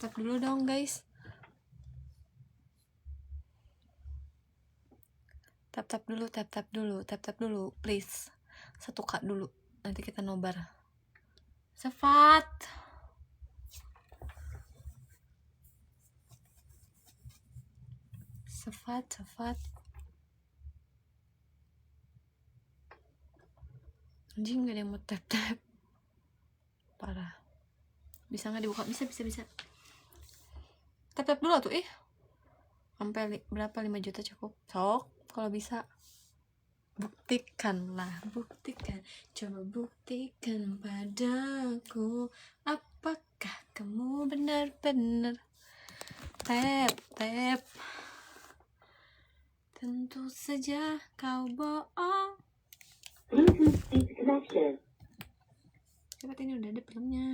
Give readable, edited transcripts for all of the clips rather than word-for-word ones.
Tap dulu dong guys. Tap dulu, please. 1K dulu. Nanti kita nobar. Sefat. Anjing gak ada yang mau tap. Parah. Bisa nggak dibuka? Bisa. Tap dulu tuh, sampai berapa? 5 juta cukup. Sok, kalau bisa. Buktikan. Coba buktikan padaku, apakah kamu benar-benar tap. Tentu saja kau bohong. Bluetooth disconnection. Coba ini udah ada filmnya.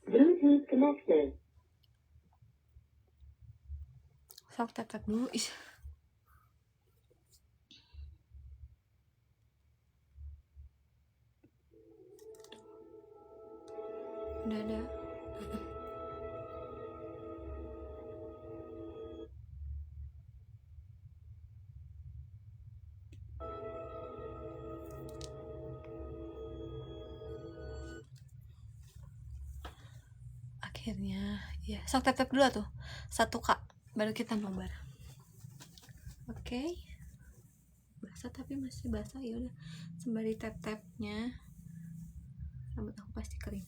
Bluetooth connected. Sok tap dulu. Udah ada. Akhirnya ya, sok tap dulu tuh 1K baru kita nobar. Oke. Basah tapi masih basah, ya udah sembari tap-tapnya rambut aku pasti kering.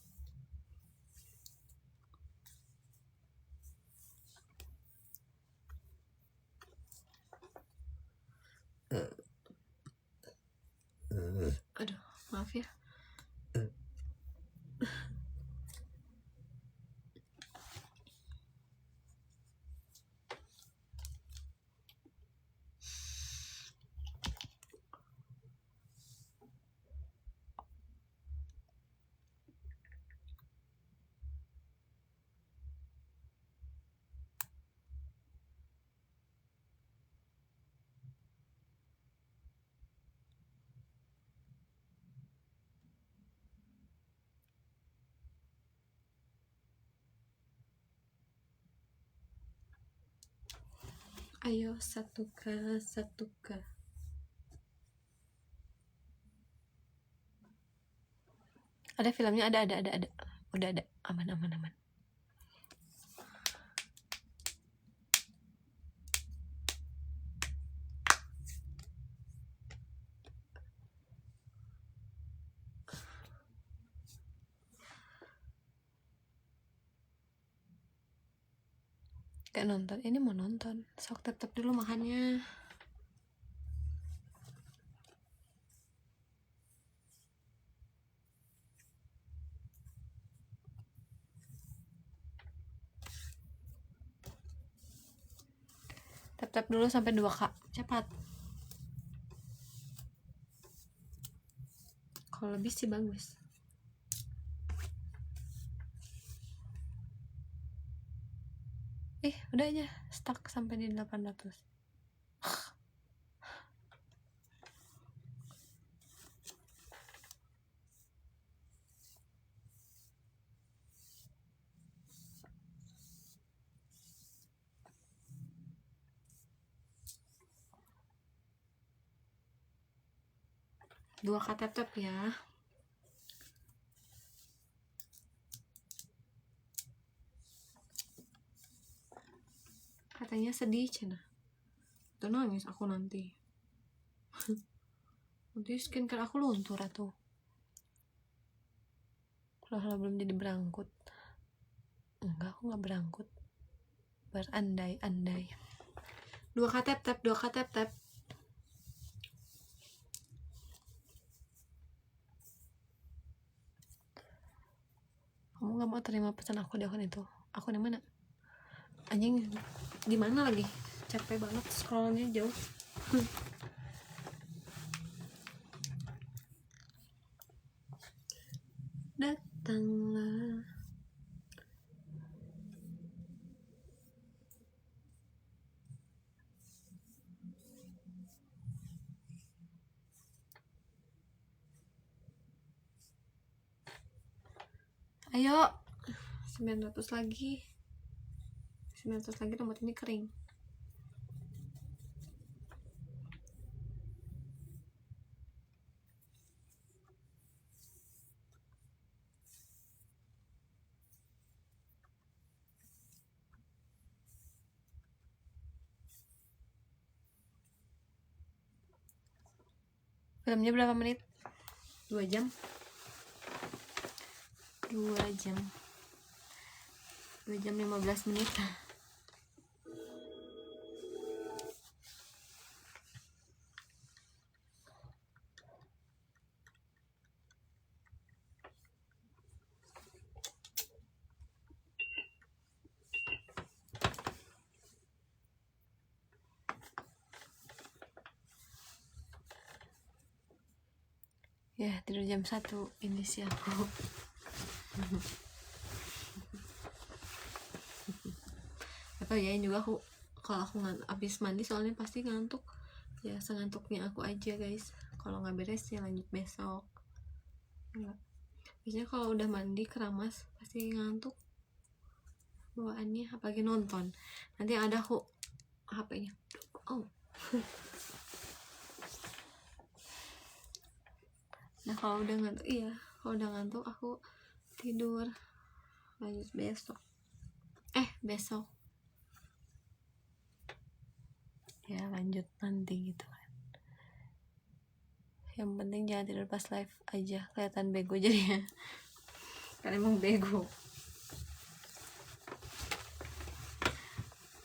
Aduh, maaf ya. Ayo 1K. Ada filmnya, ada. Udah ada, aman. Kayak nonton, ini mau nonton. Sok tap dulu makannya. Tap dulu sampai 2K. Cepat. Kalau lebih sih bagus. Udah aja stuck sampai di 800. Dua tap ya. Katanya sedih Cina. Tuh nangis aku nanti. Nanti skincare aku luntur atuh. Kalau belum jadi berangkut. Enggak, aku nggak berangkut. Berandai-andai. 2K tap. Kamu nggak mau terima pesan aku di akun itu? Akun yang mana? Anjing, di mana lagi? Capek banget scrollnya jauh. Datanglah. Ayo 900 lagi. 900 lagi rambut ini kering. Filmnya berapa menit? 2 jam. 2 jam 15 menit. Ya tidur jam 1 ini sih aku. Atau ya juga aku kalau aku abis mandi soalnya pasti ngantuk ya, sengantuknya aku aja guys. Kalau nggak beres ya lanjut besok. Enggak, biasanya kalau udah mandi keramas pasti ngantuk bawaannya, apalagi nonton. Nanti ada aku HP-nya. Oh. Nah kalau udah ngantuk, kalau udah ngantuk aku tidur lanjut besok. Besok ya lanjut nanti gitu kan. Yang penting jangan tidur pas live aja, kelihatan bego jadinya. Kan emang bego.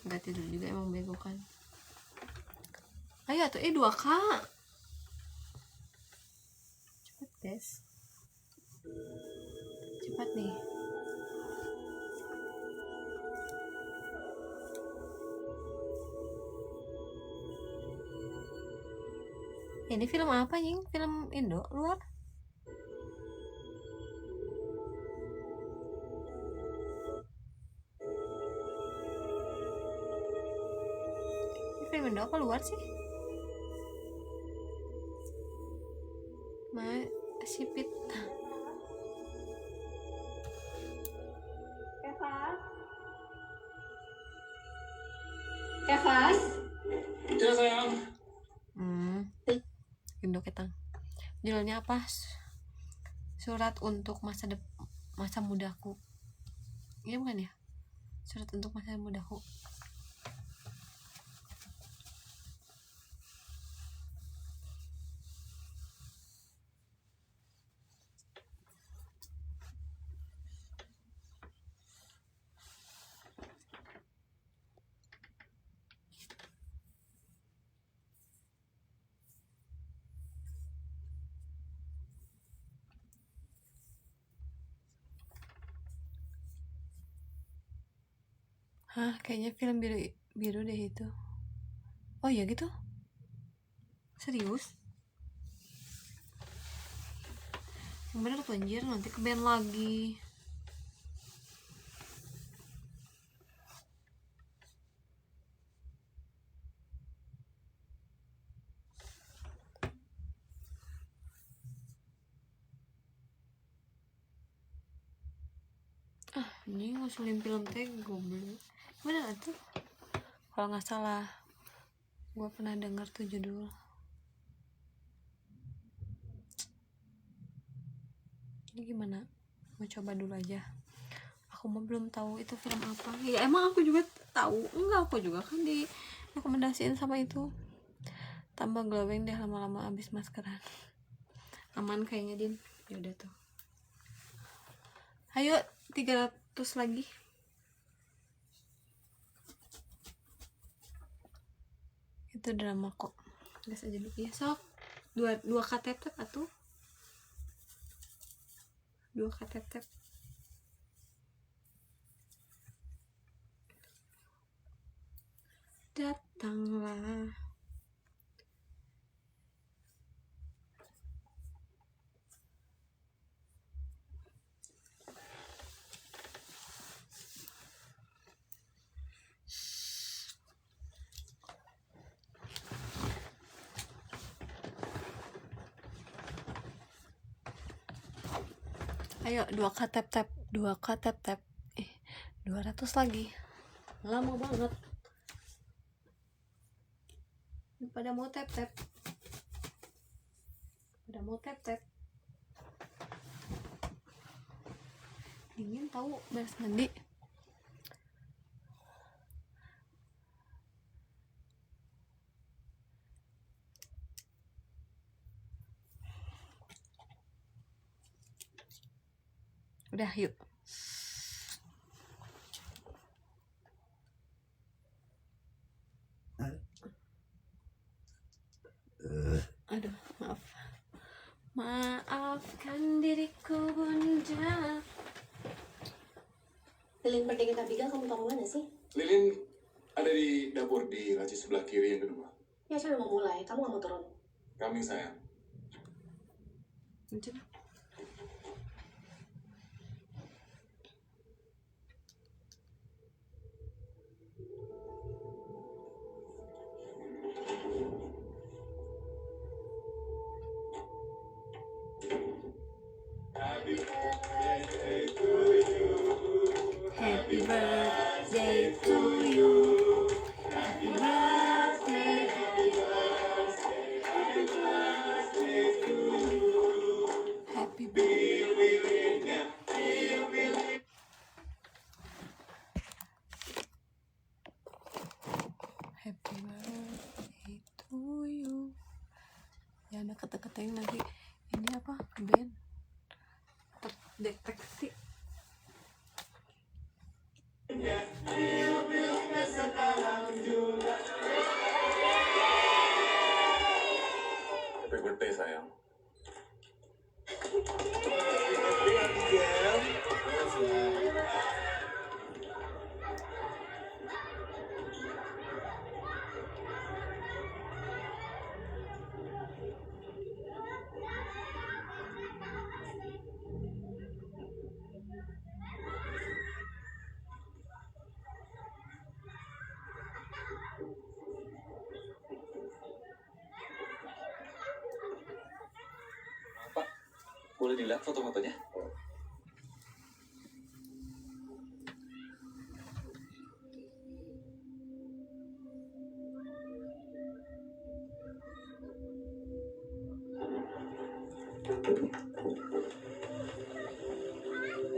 Nggak tidur juga emang bego kan. Ayo tuh 2K. Cepet guys, cepat nih. Ini film apa nih? Film Indo luar? Ini film Indo apa luar sih? Sipit. Evas? Ya sayang. Indo ketang. Judulnya apa? Surat untuk masa mudaku. Iya bukan ya? Surat untuk masa mudaku. Kayaknya film biru deh itu. Oh ya gitu? Serius? Yang bener tuh anjir, nanti ke band lagi. Ini ngusulin film teh goblok. Bener tuh. Kalau nggak salah, gue pernah dengar tuh judul. Ini gimana? Mau coba dulu aja. Aku mah belum tahu itu film apa. Ya emang aku juga tahu. Enggak, aku juga kan di rekomendasiin sama itu. Tambah glowing deh lama-lama abis maskeran. Aman kayaknya Din. Ya udah tuh. Ayo 300 lagi. Itu drama kok. Gas aja dulu ya. Sok. 2 KTP atuh. 2 KTP. Datanglah. Ayo 2 KTP. 2K tap 200 lagi, lama banget. Pada mau tap dingin tahu, beres mandi. Udah yuk. Aduh, maafkan diriku bunda. Lilin pendingin Abigail kamu taruh mana sih? Lilin ada di dapur di laci sebelah kiri yang kedua. Ya saya udah mau mulai, kamu gak mau turun? Kami sayang. Lanjut. Happy birthday to you. Happy birthday. Happy birthday. Happy birthday to you. Ya ada kata-kata yang lagi ini apa? Band terdeteksi. Happy birthday sayang. Pak, boleh dilihat foto-fotonya?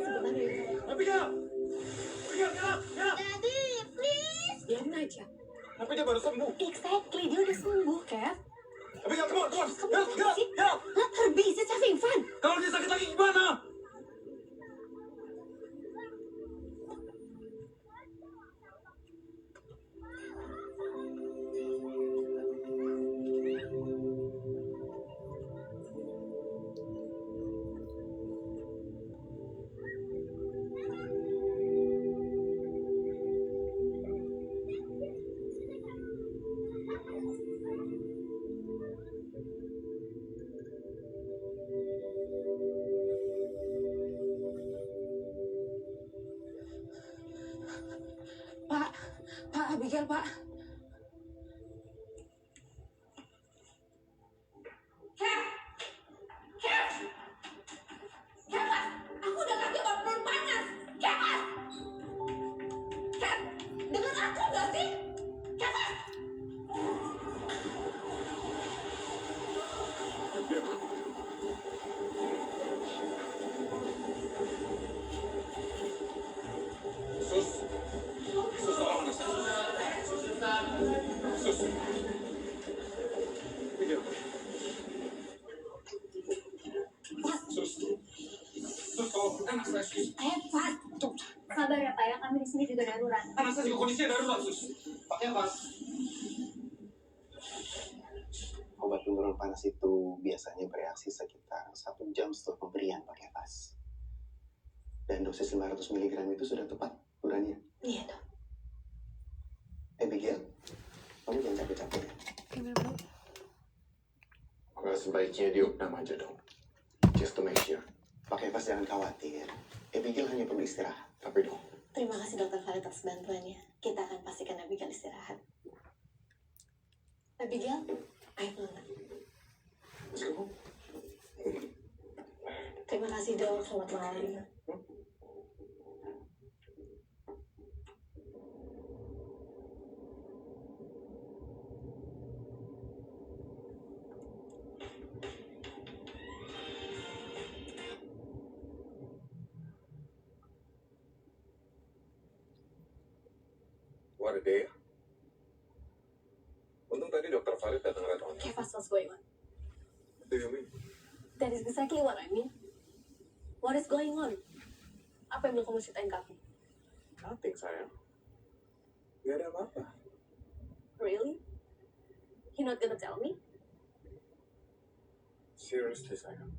Sebentar ya. Abigail! Abigail, nyala! Daddy, please. Biarin aja. Tapi dia baru sembuh. Exactly, dia udah sembuh, Kev. Abigail, come on! Kamu Help, apa sih? help! Let her be, she's having fun. Kalau dia sakit lagi gimana? Pak Abigail, Pak. Aku udah lagi bawa panas. Kepas! Kat, dengar aku gak sih? Kepas! Sus. Sus, tolong anak saya. Sus. Abigail. Sus. Sus, tolong anak saya, sus. Kepas! Sabar ya, Pak, ya. Kami di sini juga darurat. Anak saya juga kondisinya darurat, sus. Pakai apa? Obat penurun panas itu biasanya bereaksi sekitar 1 jam setelah pemberian pakai tas. Dan dosis 500 mg itu sudah tepat ukurannya. Iya, Dok. Abigail, kamu jangan capek-capek ya. Gimana bro? Kalau sebaiknya diopnam aja dong. Just to make sure. Pakai pas jangan khawatir. Abigail hanya perlu istirahat. Tapi dong. Terima kasih Dokter Khalid atas bantuannya. Kita akan pastikan Abigail istirahat. Abigail, ayo pulang. Let's go. Terima kasih Dok, selamat malam. gede ya. Untung tadi dokter Farid datang red on. Kevas, what's going on? What do you mean? That is exactly what I mean. What is going on? Apa yang belum kamu ceritain ke aku? Nothing, sayang. Gak ada apa-apa. Really? You not gonna tell me? Seriously, sayang.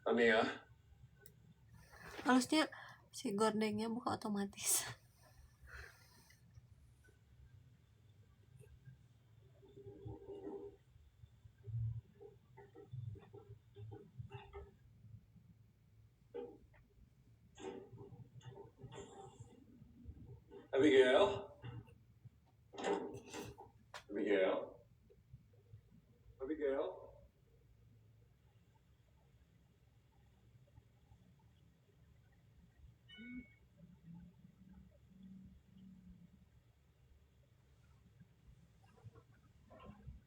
Ania, Harusnya si gordengnya buka otomatis. Abigail? Abigail? Abigail?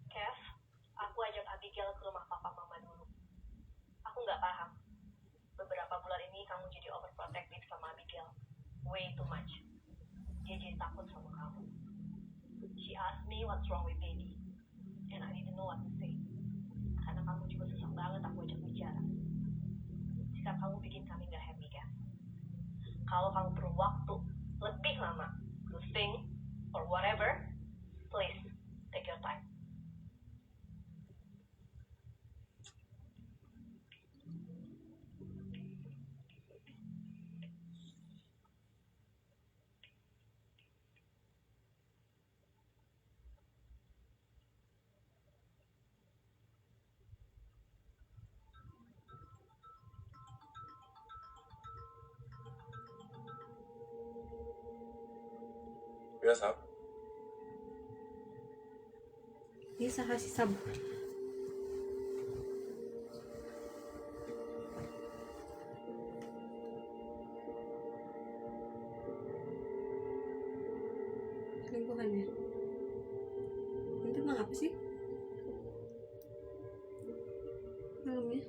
Kev, aku ajak Abigail ke rumah papa mama dulu. Aku nggak paham. Beberapa bulan ini kamu jadi overprotective sama Abigail. Way too much. Dia jadi takut sama kamu. She asked me what's wrong with baby. And I didn't know what to say. Karena kamu juga susah banget aku ajak bicara. Sikap kamu bikin kami nggak happy, Kev. Kalau kamu perlu waktu lebih lama to think or whatever, please take your time. Biasa. Bisa kasih sabar. Selingkuhannya. Itu emang apa sih? Filmnya.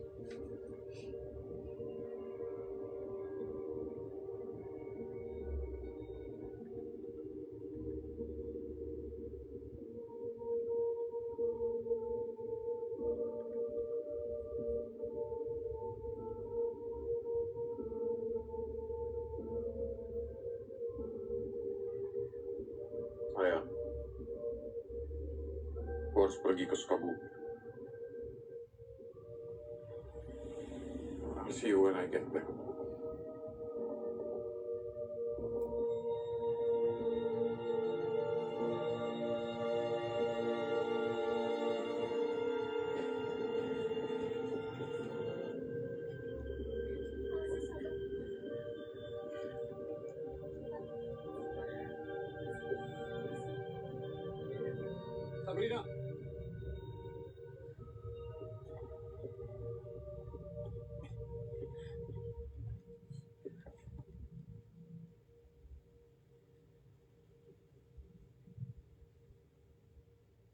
Sayang, gua harus pergi ke Sukabumi. I'll see you when I get back. Sabrina.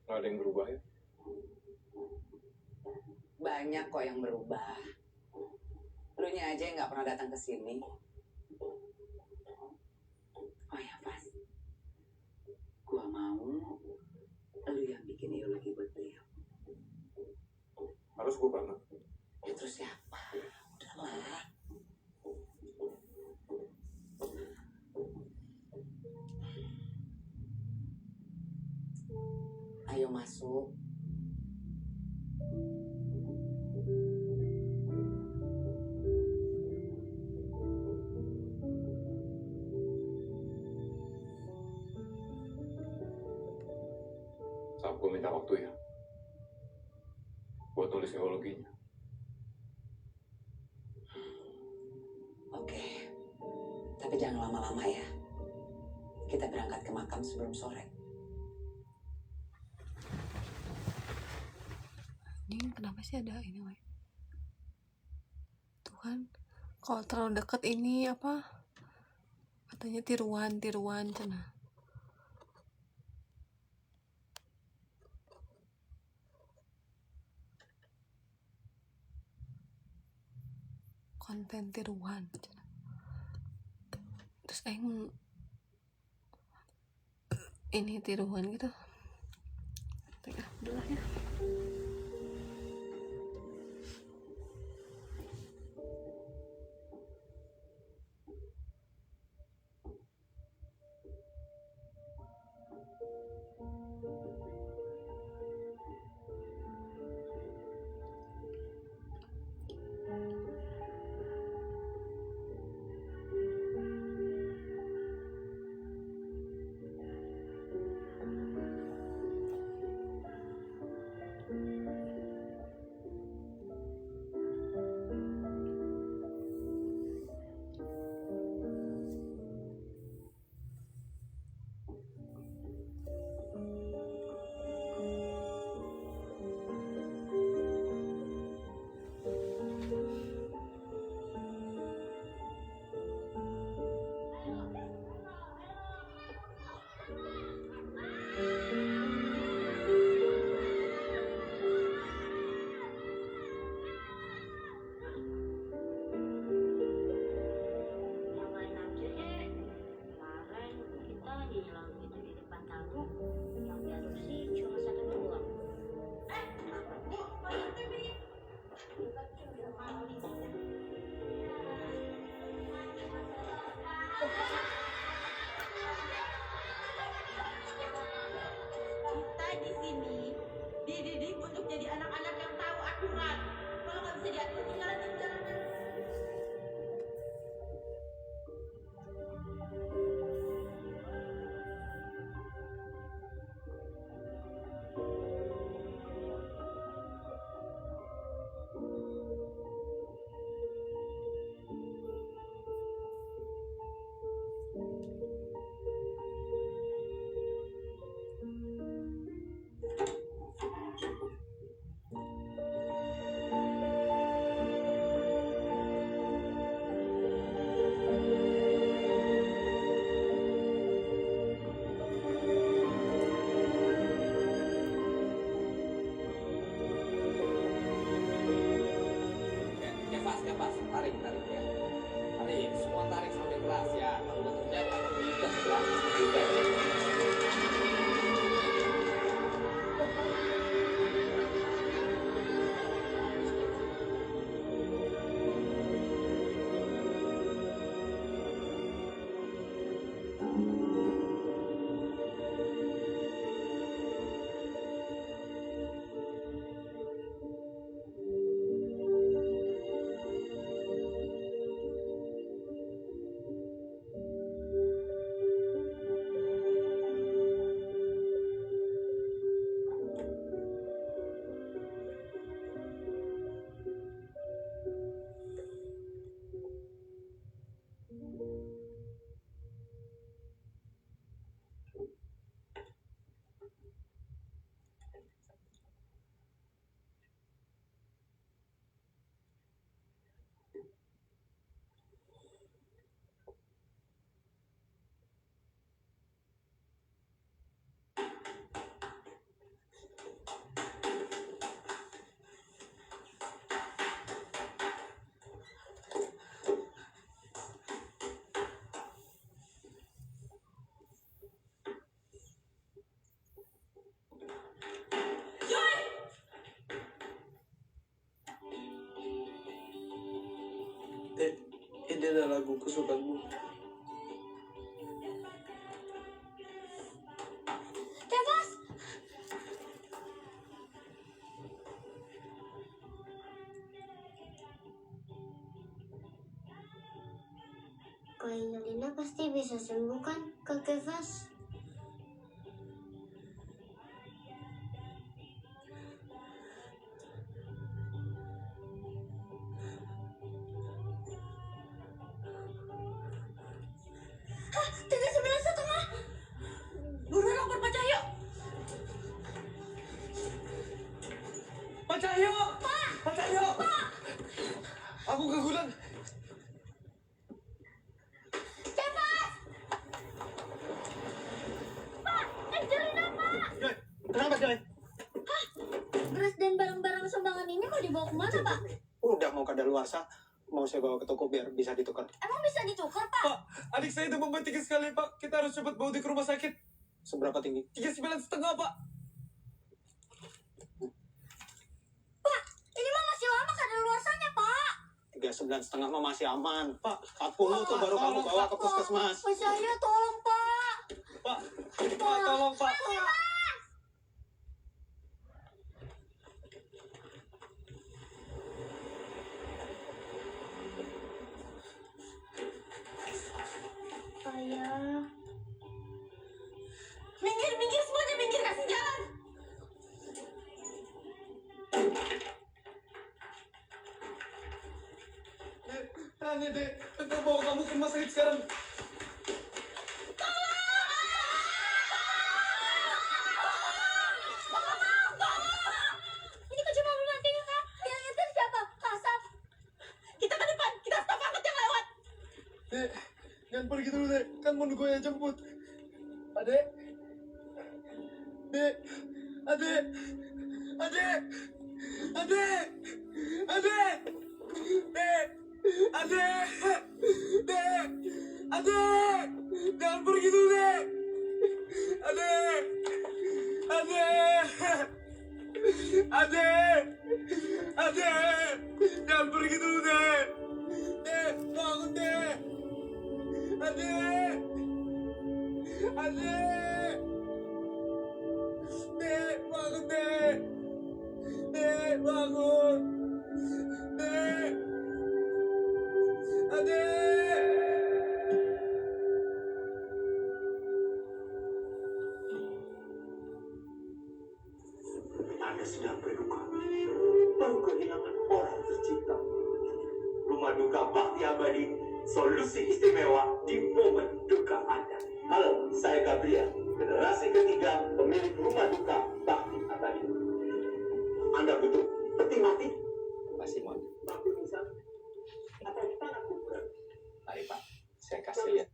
Nggak ada yang berubah ya? Banyak kok yang berubah. Lu nya aja yang nggak pernah datang ke sini. Oh ya, Pas. Gua mau lu yang bikin ideologi buat beliau. Harus gua banget. Ya terus siapa? Udahlah. Ayo masuk. Gue minta waktu ya buat tulis neurologinya. Oke. Tapi jangan lama-lama ya. Kita berangkat ke makam sebelum sore. Ini kenapa sih ada ini, weh? Tuh kan, kalau terlalu deket ini apa? Katanya tiruan cenah. Konten tiruan cenah. Terus aing ini tiruan gitu. Tengah udah ya. Yang lain aja deh. Kemarin kita hilang gitu di depan tamu. Yang diadopsi cuma satu doang. Kenapa? Kita di sini dididik untuk jadi anak-anak yang tahu aturan. Kalau nggak bisa diatur, tinggal jalan. Kepas, tarik ya. Tarik, semua tarik sampai keras ya. Kalau udah terjadi, udah. Ini adalah lagu kesukaanmu. Tebas! Kayaknya Lina pasti bisa sembuh kan, Kak Kevas? pengakuan. Angelina, Pak! Joy, kenapa Joy? Beras dan barang-barang sumbangan ini mau dibawa kemana, Pak? Udah mau kadaluarsa, mau saya bawa ke toko biar bisa ditukar. Emang bisa ditukar, Pak? Pak, adik saya demam tinggi sekali, Pak. Kita harus cepat bawa dia ke rumah sakit. Seberapa tinggi? 39,5, Pak. Pak, ini mah masih lama kadaluarsanya, Pak. 39,5 mah masih aman. Pak, 40 tuh baru kamu bawa ke puskesmas. Pak, saya tolong, Pak. Pak, Pak, tolong, Pak. Ayah. Minggir semuanya, minggir, kasih jalan. Dek, kita bawa kamu ke rumah sakit sekarang. Ini kok cuma nantinya, Kak? Yang nyetir siapa? Kasap. Kita ke depan, kita stop angkot yang lewat. Dek, jangan pergi dulu, Dek. Kan mau nunggu ya jemput. Adek. Dek. Adek. Adek. Adek. Adek. Dek. Adek. Dek. Adek. Jangan pergi dulu, Dek. Adek. Adek. Adek. Adek. Jangan pergi dulu, Dek. Dek, bangun, Dek. Adek. Adek. Dek, bangun, Dek. Dek, bangun. Dek. Adek. Anda sedang berduka, baru kehilangan orang tercinta. Rumah Duka Bakti Abadi, solusi istimewa di momen duka Anda. Halo, saya Gabriel, generasi ketiga pemilik Rumah Duka Bakti Abadi. Anda butuh peti mati, Pak Simon, batu nisan, atau tanah kuburan? mari Pak, saya kasih lihat.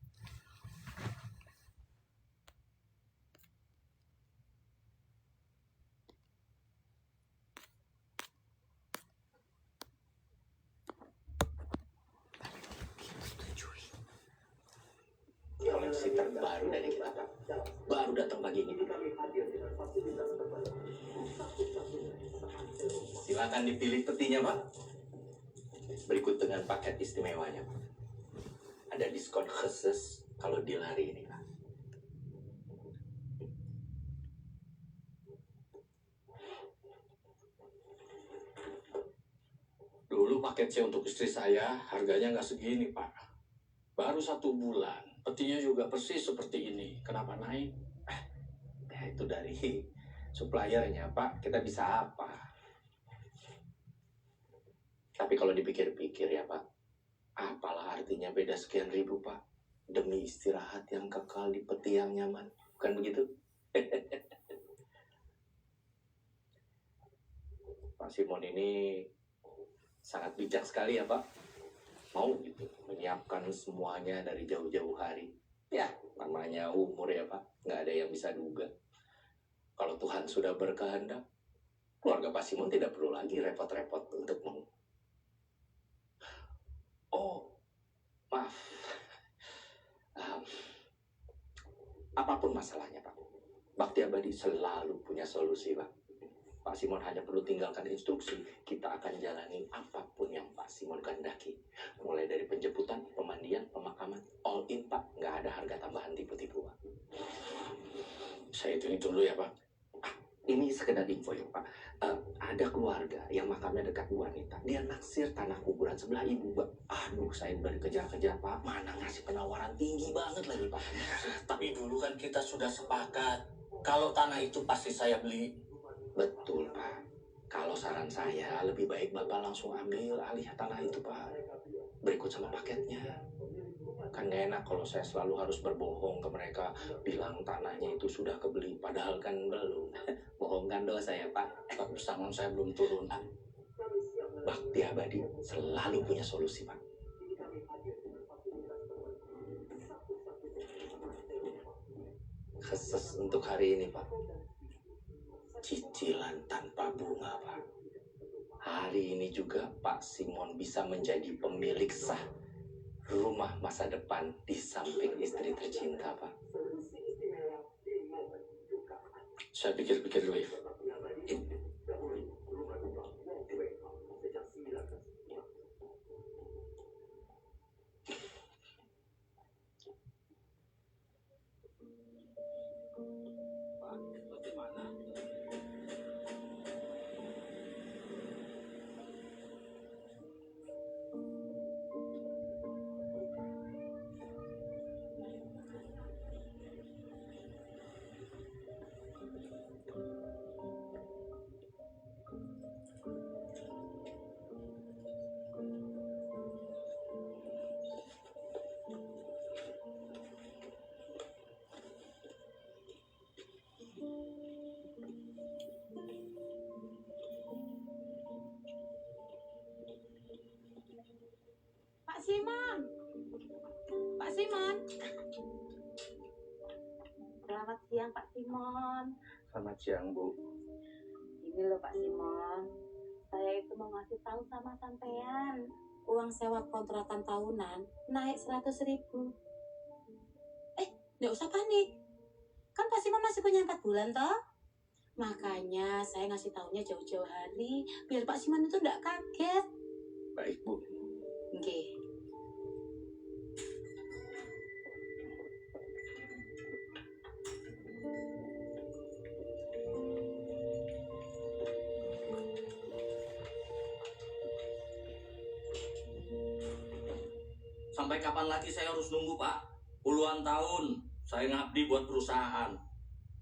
Koleksi terbaru dari kita, Pak. Baru datang pagi ini. Silakan dipilih petinya, Pak. Berikut dengan paket istimewanya, Pak. Ada diskon khusus kalau deal hari ini, Pak. Dulu paket C untuk istri saya harganya nggak segini, Pak. Baru 1 bulan, petinya juga persis seperti ini. Kenapa naik? Ya itu dari suppliernya, Pak. Kita bisa apa? Tapi kalau dipikir-pikir ya, Pak, apalah artinya beda sekian ribu, Pak, demi istirahat yang kekal di peti yang nyaman. Bukan begitu? Pak Simon ini sangat bijak sekali ya, Pak. Mau gitu menyiapkan semuanya dari jauh-jauh hari. Ya, namanya umur ya, Pak. Nggak ada yang bisa duga. Kalau Tuhan sudah berkehendak, keluarga Pak Simon tidak perlu lagi repot-repot untuk Oh, maaf. Apapun masalahnya, Pak, Bakti Abadi selalu punya solusi, Pak. Pak Simon hanya perlu tinggalkan instruksi. Kita akan jalani apapun yang Pak Simon kehendaki. Mulai dari penjemputan, pemandian, pemakaman, all in, Pak. Nggak ada harga tambahan tipu-tipu, Pak. Saya hitung dulu ya, Pak. Ini sekedar info ya, Pak. Ada keluarga yang makamnya dekat Bu wanita. Dia naksir tanah kuburan sebelah ibu, Pak. Aduh, saya udah dikejar-kejar, Pak. Mana ngasih penawaran tinggi banget lagi, Pak. Tapi dulu kan kita sudah sepakat. Kalau tanah itu pasti saya beli. Betul, Pak. Kalau saran saya, lebih baik Bapak langsung ambil alih tanah itu, Pak. Berikut sama paketnya. Kan gak enak kalau saya selalu harus berbohong ke mereka, bilang tanahnya itu sudah kebeli, padahal kan belum. Bohong kan dosa ya, Pak. Pesangon saya belum turun. Bakti Abadi selalu punya solusi, Pak. Khusus untuk hari ini, Pak. Cicilan tanpa bunga, Pak. Hari ini juga Pak Simon bisa menjadi pemilik sah rumah masa depan di samping istri tercinta, Pak. Saya pikir-pikir dulu ya. Pak Simon. Pak Simon. Selamat siang Pak Simon. Selamat siang, Bu. Ini loh Pak Simon. Saya itu mau ngasih tahu sama sampean. Uang sewa kontrakan tahunan naik 100.000. Nggak usah panik. Kan Pak Simon masih punya 4 bulan toh. Makanya saya ngasih tahunya jauh-jauh hari biar Pak Simon itu nggak kaget. Baik, Bu. Nggih. Sampai kapan lagi saya harus nunggu, Pak? Puluhan tahun saya ngabdi buat perusahaan.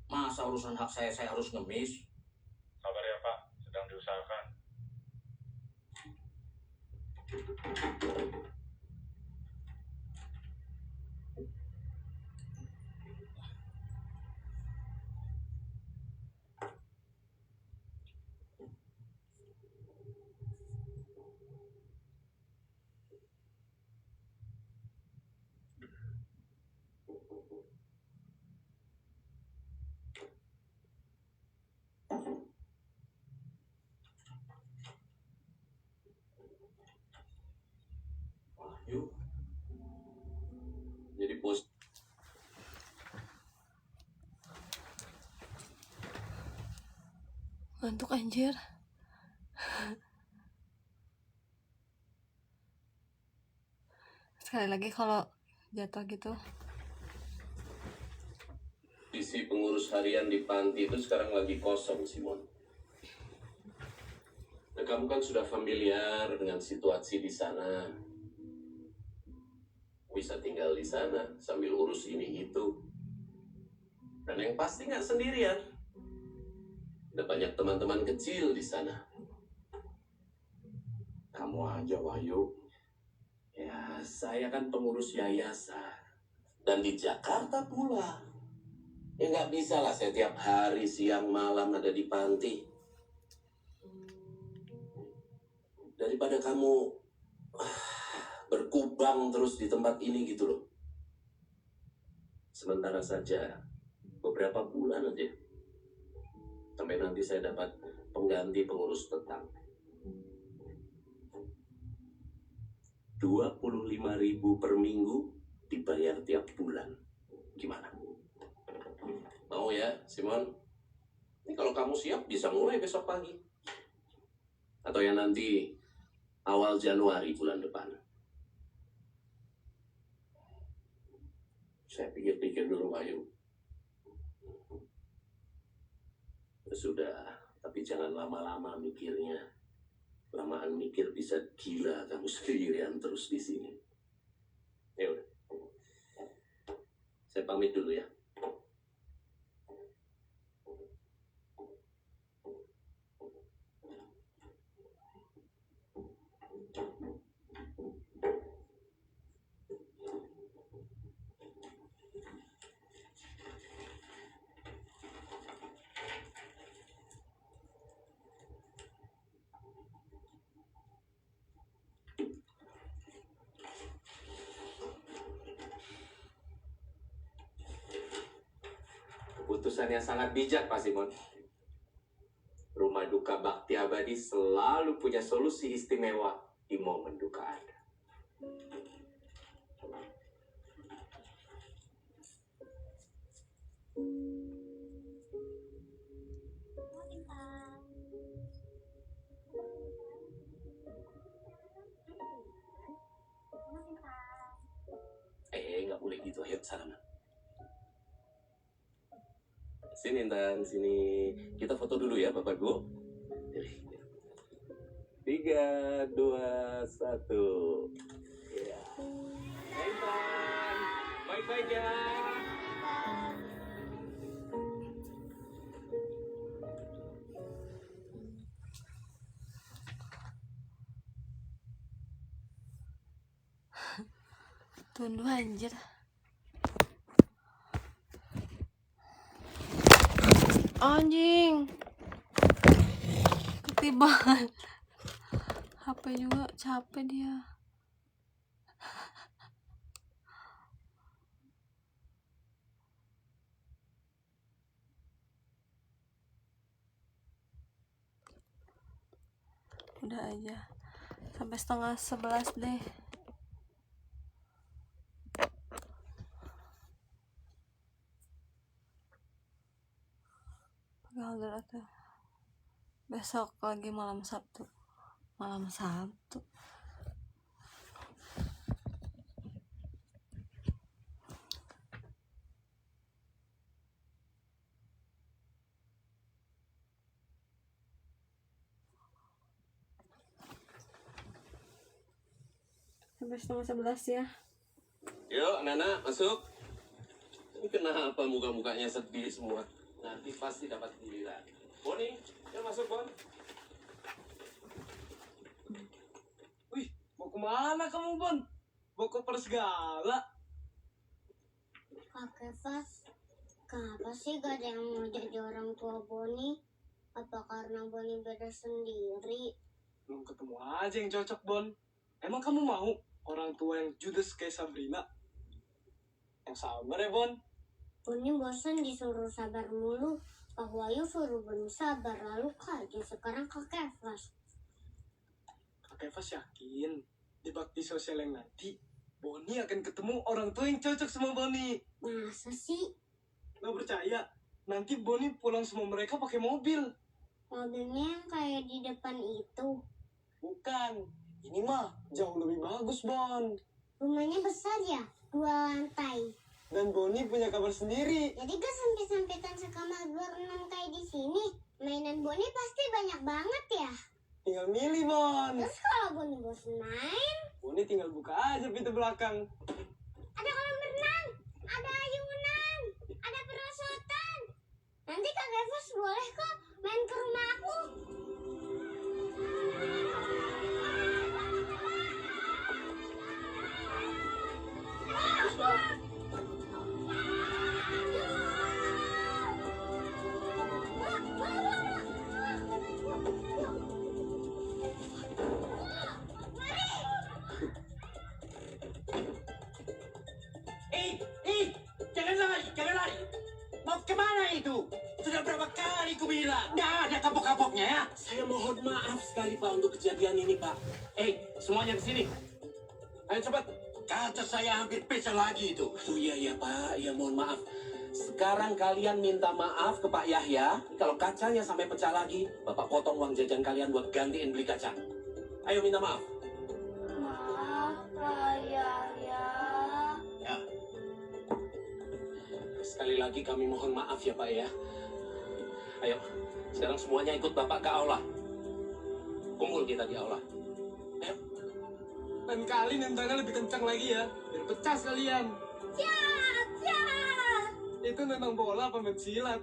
Masa urusan hak saya harus ngemis? Sabar ya Pak, sedang diusahakan. Yuk. Jadi bos. Ngantuk anjir. Sekali lagi kalau jatuh gitu. Isi pengurus harian di panti itu sekarang lagi kosong, Simon. Nah, kamu kan sudah familiar dengan situasi di sana. Bisa tinggal di sana sambil urus ini itu. Dan yang pasti nggak sendirian. Ada banyak teman-teman kecil di sana. Kamu aja, Wahyu. Ya, saya kan pengurus yayasan. Dan di Jakarta pula. Ya nggak bisa lah saya tiap hari siang malam ada di panti. Daripada kamu berkubang terus di tempat ini gitu loh. Sementara saja beberapa bulan aja. Sampai nanti saya dapat pengganti pengurus tetap. 25.000 per minggu dibayar tiap bulan. Gimana? Mau ya, Simon? Ini kalau kamu siap bisa mulai besok pagi. Atau ya nanti awal Januari bulan depan. Saya pikir-pikir dulu, Ayu. Sudah, tapi jangan lama-lama mikirnya. Lamaan mikir bisa gila kamu sendirian terus di sini. Ya udah. Saya pamit dulu ya. keputusan yang sangat bijak, Pak Simon. Rumah Duka Bakti Abadi selalu punya solusi istimewa di momen duka Anda. Nggak boleh gitu. Ayo, salaman. Sini, Intan. Sini. Kita foto dulu ya, Bapak Ibu. 3, 2, 1. Ya. Intan. Baik-baik ya. Tunduk anjir. Anjing. Ketiban. HP juga capek dia. Udah aja. Sampai 10:30 deh. Pegal tuh. Besok lagi malam Sabtu. Sampai 10:30 ya. Yuk, anak-anak, masuk. Ini kenapa muka-mukanya sedih semua? Nanti pasti dapat giliran. Boni, ya masuk, Bon. Wih, mau kemana kamu, Bon? Bawa koper segala. Kakek Fas, kenapa sih gak ada yang mau jadi orang tua Boni? Apa karena Boni beda sendiri? Belum ketemu aja yang cocok, Bon. Emang kamu mau orang tua yang judes kayak Sabrina? Yang sabar ya, Bon. Boni bosan disuruh sabar mulu. Pak Wahyu suruh Boni sabar, lalu kaget sekarang Kakek Fas. Kakek Fas yakin di bakti sosial yang nanti Boni akan ketemu orang tua yang cocok sama Boni. Masa sih? Nggak percaya? Nanti Boni pulang sama mereka pakai mobil. Mobilnya yang kayak di depan itu? Bukan. Ini mah jauh lebih bagus, Bon. Rumahnya besar ya? 2 lantai. Dan Boni punya kamar sendiri. Jadi gak sampai-sampetan sekamar berenang kayak di sini. Mainan Boni pasti banyak banget ya? Tinggal milih, Bon. Terus kalau Boni bosan main? Boni tinggal buka aja pintu belakang. Ada kolam renang, ada ayunan, ada perosotan. Nanti Kakek Fas boleh kok main ke rumah aku. Jangan lari. Mau kemana itu? Sudah berapa kali ku bilang, nggak ada kapok-kapoknya ya. Saya mohon maaf sekali, Pak, untuk kejadian ini, Pak. Semuanya ke sini. Ayo cepat. Kaca saya hampir pecah lagi itu. Oh iya, Pak. Ya, mohon maaf. Sekarang kalian minta maaf ke Pak Yahya. Kalau kacanya sampai pecah lagi, Bapak potong uang jajan kalian buat gantiin beli kaca. Ayo minta maaf. Maaf, Pak Yahya. Ya. Sekali lagi kami mohon maaf ya, Pak ya. Ayo, sekarang semuanya ikut Bapak ke aula. Kumpul kita di aula. Ayo. Lain kali nendangnya lebih kencang lagi ya. Biar pecah sekalian. Siap. Itu nendang bola apa main silat?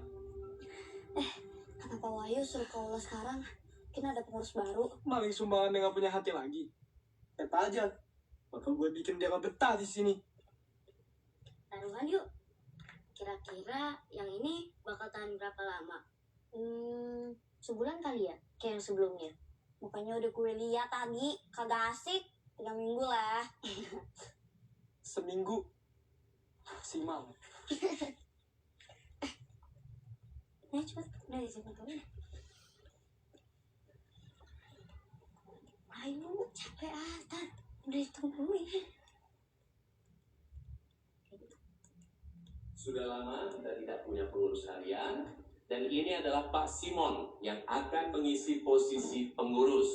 Kata Pak Wahyu suruh ke aula sekarang. Mungkin ada pengurus baru. Maling sumbangan yang gak punya hati lagi. Lihat aja. Bakal gue bikin dia gak betah di sini. Taruhan yuk. Kira-kira yang ini bakal tahan berapa lama? Sebulan kali ya? Kayak yang sebelumnya. Mukanya udah gue lihat tadi. Kagak asik. 3 minggu lah. Seminggu. Maksimal. Ya cepet, udah dijemput. Ayo, capek Tar. Udah ditungguin. Sudah lama kita tidak punya pengurus harian, dan ini adalah Pak Simon yang akan mengisi posisi pengurus.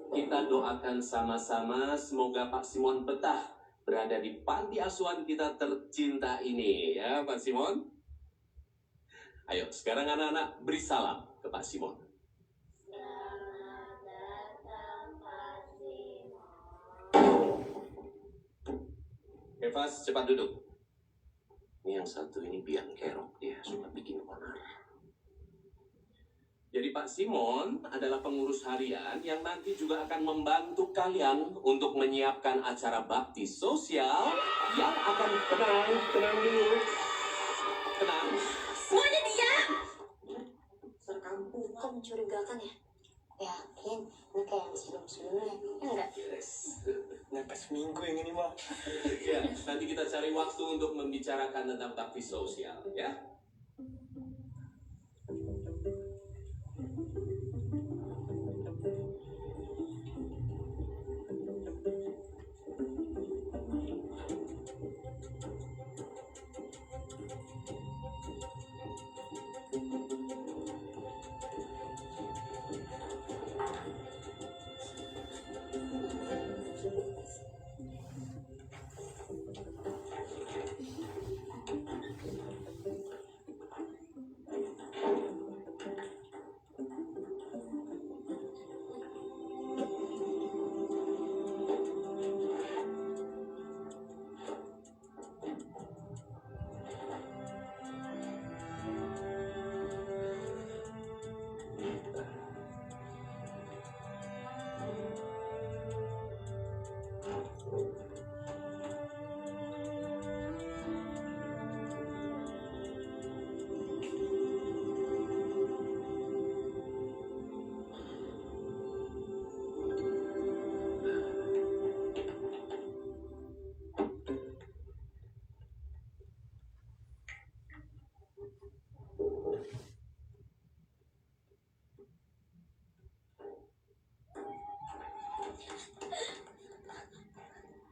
Kita doakan sama-sama semoga Pak Simon betah berada di panti asuhan kita tercinta ini, ya Pak Simon. Ayo, sekarang anak-anak beri salam ke Pak Simon. Evas, cepat duduk. Ini yang satu ini biang kerok, dia suka bikin onar. Jadi Pak Simon adalah pengurus harian yang nanti juga akan membantu kalian untuk menyiapkan acara bakti sosial yang akan tenang dulu. Tenang. Semuanya diam! Serkampung, kok mencurigakan ya? Yakin, ini kayak yang sebelum-sebelumnya. Ya enggak? Yes. Nyampe seminggu yang ini mah. Ya, nanti kita cari waktu untuk membicarakan tentang bakti sosial, ya.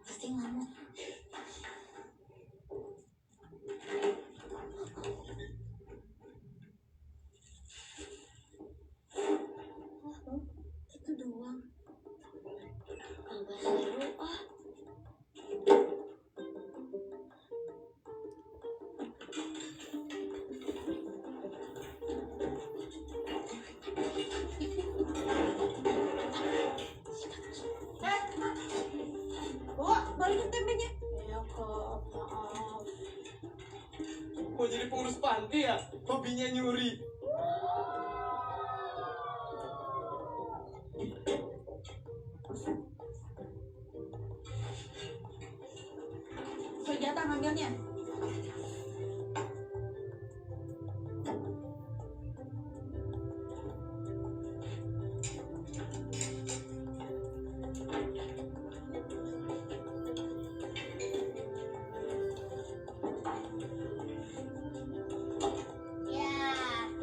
Pasti ngamuk. Itu doang. Enggak seru ah. Balikin tempenya. Ya kok, maaf. Mau jadi pengurus panti ya? Hobinya nyuri. Senjata ngambilnya. Ya,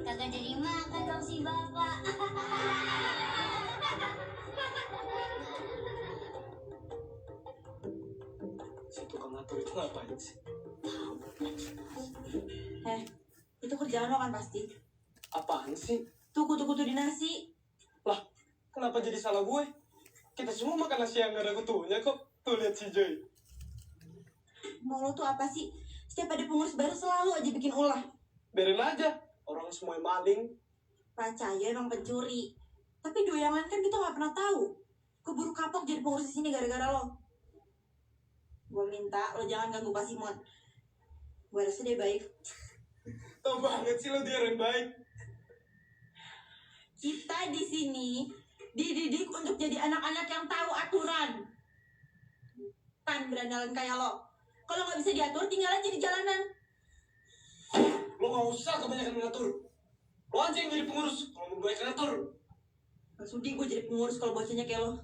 kagak jadi makan dong si bapak. Si tukang ngatur itu ngapain sih? Itu kerjaan lo kan pasti. Apaan sih? Tuh kutu-kutu di nasi. Lah, kenapa jadi salah gue? Kita semua makan nasi yang gak ada kutunya kok. Tuh lihat si Joy. Mau lo tuh apa sih? Setiap ada pengurus baru selalu aja bikin ulah. Biarin aja. Orang semua maling. Percaya emang pencuri. Tapi dua yang lain kan kita gak pernah tahu. Keburu kapok jadi pengurus di sini gara-gara lo. Gue minta lo jangan ganggu Pak Simon. Gue rasa dia baik. Tau banget sih lo dia orang baik. Kita di sini dididik untuk jadi anak-anak yang tahu aturan. Tan berandalan kayak lo. Kalau nggak bisa diatur, tinggal aja di jalanan. Lo gak usah kebanyakan mengatur. Lo aja yang jadi pengurus. Kalau mau banyak ngatur. Gak sudi gue jadi pengurus kalau bocahnya kayak lo.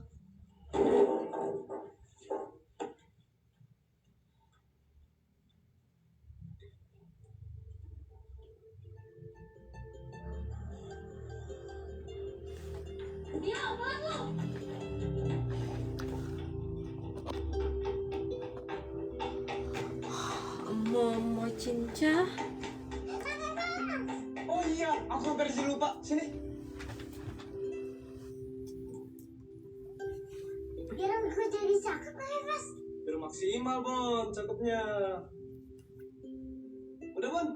Momo Cinca. Oh iya, aku hampir aja lupa. Sini. Biar aku jadi cakep lah ya, Mas. Biar maksimal, Bon, cakepnya. Udah, Bon?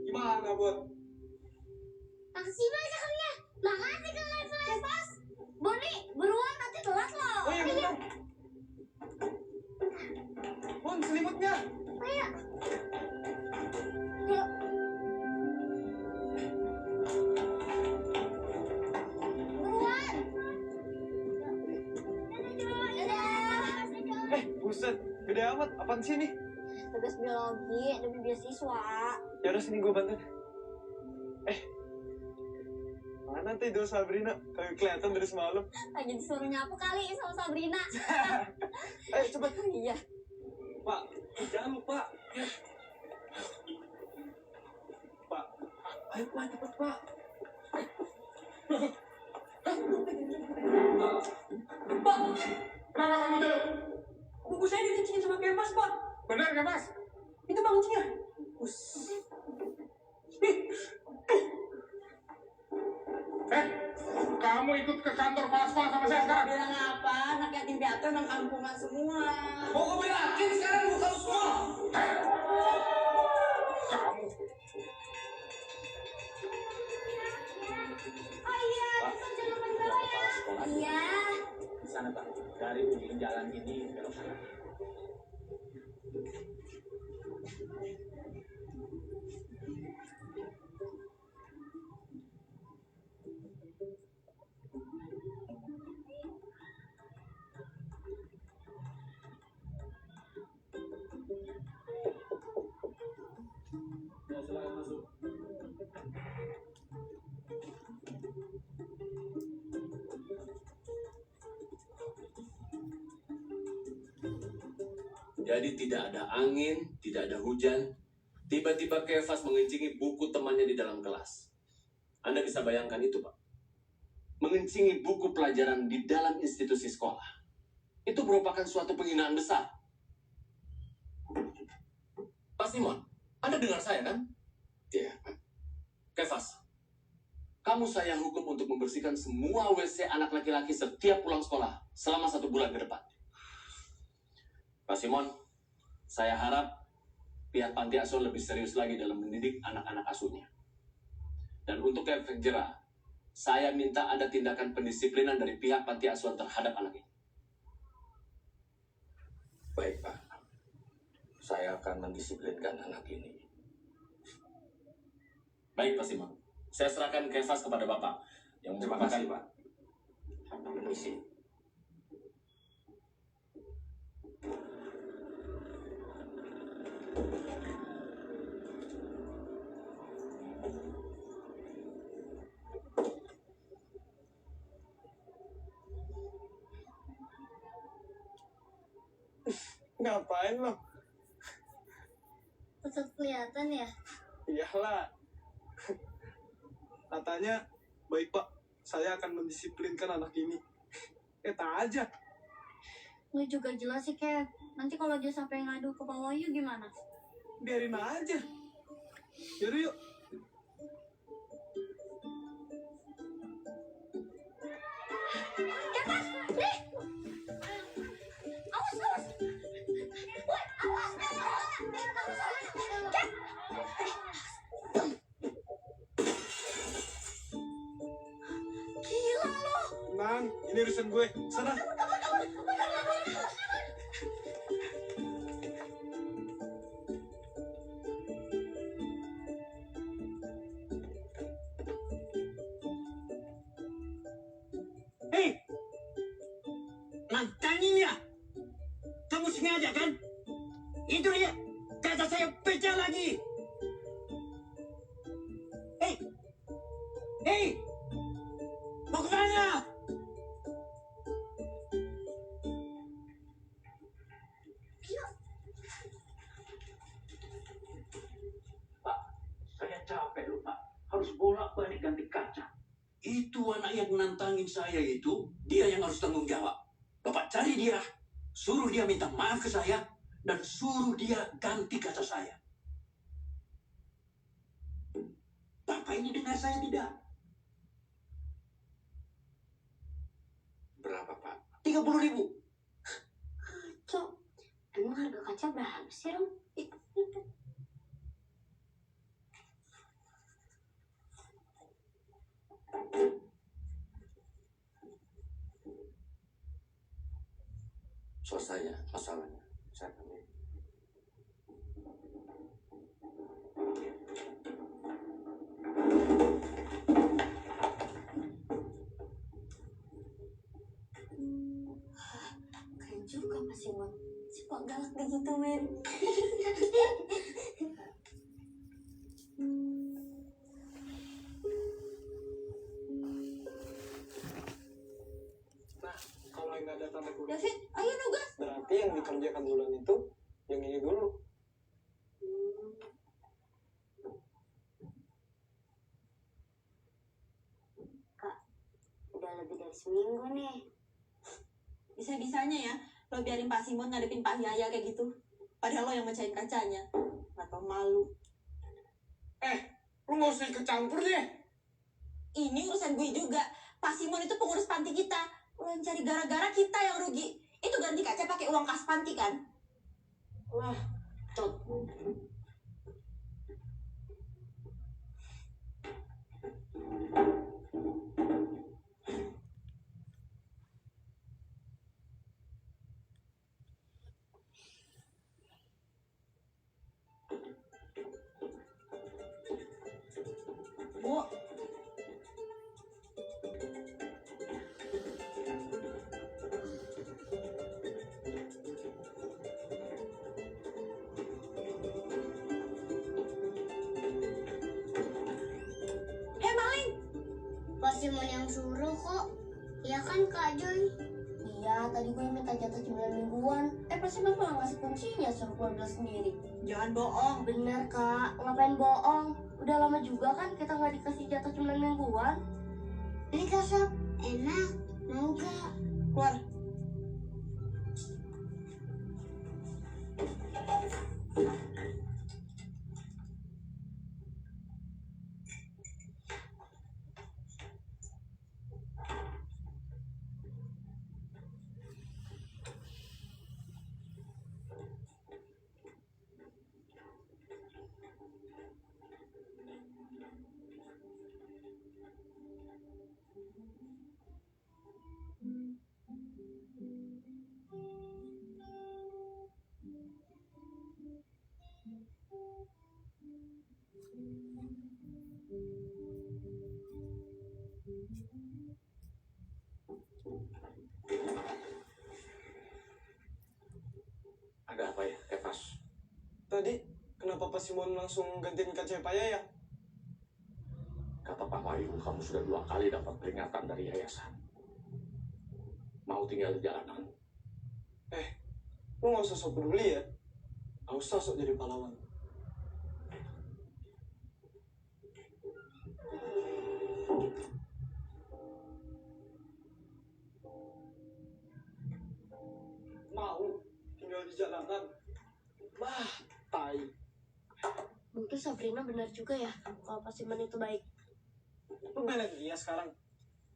Gimana, Bon? Maksimal cakepnya. Makasih Kak Kevas. Boni, buruan nanti telat loh. Oh iya, betul. Bon, selimutnya. Ayo. Yuk. Buruan. Dadah. Buset, gede amat. Apaan sih ini? Tugas biologi demi beasiswa. Ya udah sini gue bantu. Mana tuh Ido Sabrina? Kagak kelihatan dari semalam. Lagi disuruh nyapu kali sama Sabrina. Ayo cepet. Iya. Pak, jangan lupa. Pak, ayo Pak, cepet Pak. Pak, kenapa kamu tuh? Buku saya dikencingin sama Kemas, Pak. Bener, Kemas? Itu Bang Cia. Kamu ikut ke kantor kepala sekolah sama saya sekarang? Bilang apa? Anak yatim piatu emang kampungan semua. Mau gue belakin sekarang buka semua. Kamu. Oh iya, bisa jalan bawah ya. Iya. Di sana Pak, dari ujung jalan ini belok kanan. Ya, silakan masuk. Jadi tidak ada angin, tidak ada hujan. Tiba-tiba Kevas mengencingi buku temannya di dalam kelas. Anda bisa bayangkan itu, Pak? Mengencingi buku pelajaran di dalam institusi sekolah. Itu merupakan suatu penghinaan besar. Pak Simon, Anda dengar saya kan? Iya, Pak. Kevas, kamu saya hukum untuk membersihkan semua WC anak laki-laki setiap pulang sekolah selama 1 bulan ke depan. Pak Simon, saya harap pihak panti asuhan lebih serius lagi dalam mendidik anak-anak asuhnya. Dan untuk efek jera, saya minta ada tindakan pendisiplinan dari pihak panti asuhan terhadap anak ini. Baik, Pak. Saya akan mendisiplinkan anak ini. Baik, Pak Simon. Saya serahkan Kevas kepada Bapak. Yang Terima merupakan kasih, Pak. Permisi. Ngapain lo? Tetap kelihatan ya. Iyalah. Katanya, baik Pak, saya akan mendisiplinkan anak ini. Tak aja. Lu juga jelas sih, Kev. Nanti kalau dia sampai ngadu ke Bang Wahyu gimana? Biarin aja. Yaudah yuk. Kepas! Nih! Awas, awas! Woi, awas! Kev! Gila lo! Tenang, ini urusan gue. Sana. Hei! Nantangin ya! Kamu sengaja kan? Itu dia! Kata saya pecah lagi! Hei! Hei! Mau kemana? Pak, saya capek loh Pak. Harus bolak-balik ganti kaca. Itu anak yang nantangin saya itu, dia yang harus tanggung jawab. Bapak cari dia, suruh dia minta maaf ke saya, dan suruh dia ganti kaca saya. Bapak ini dengar saya tidak? Berapa, Pak? 30.000. Cok, emang harga kaca berapa sih, Rom? Selesai ya masalahnya. Saya ambil. Keren juga Mas Simon. Suka galak begitu, men. Nah, kalau yang nggak ada tanda kurung, David, ayo nugas. berarti yang dikerjakan bulan itu yang ini dulu. Kak, udah lebih dari seminggu nih. Bisa-bisanya ya, lo biarin Pak Simon ngadepin Pak Yaya kayak gitu. Padahal lo yang mecahin kacanya. Gak tau malu. Lu nggak usah ikut campur deh. Ini urusan gue juga. Pak Simon itu pengurus panti kita. Lo yang cari gara-gara kita yang rugi. Itu ganti kaca pakai uang kas panti kan? Wah, cot. Bu, maling. Pak Simon yang suruh kok. Iya kan Kak Joy? Iya, tadi gue minta jatah 9 mingguan. Pak Simon malah ngasih kuncinya, suruh gue bilang sendiri. Jangan bohong. Bener Kak, ngapain bohong? Udah lama juga kan kita nggak dikasih jatah 9 mingguan. Ini Kak Sob, enak. Mau gak? Keluar. Ada apa ya, Evas? Tadi, kenapa Pak Simon langsung gantiin kaca Pak Yaya? Kata Pak Mayu, kamu sudah 2 kali dapat peringatan dari yayasan. Mau tinggal di jalanan? Lu nggak usah sok peduli ya. Gak usah sok jadi pahlawan. Mau tinggal di jalanan? Bah, tai. Mungkin Sabrina benar juga ya, kalau Pak Simon itu baik. Lu belain dia sekarang?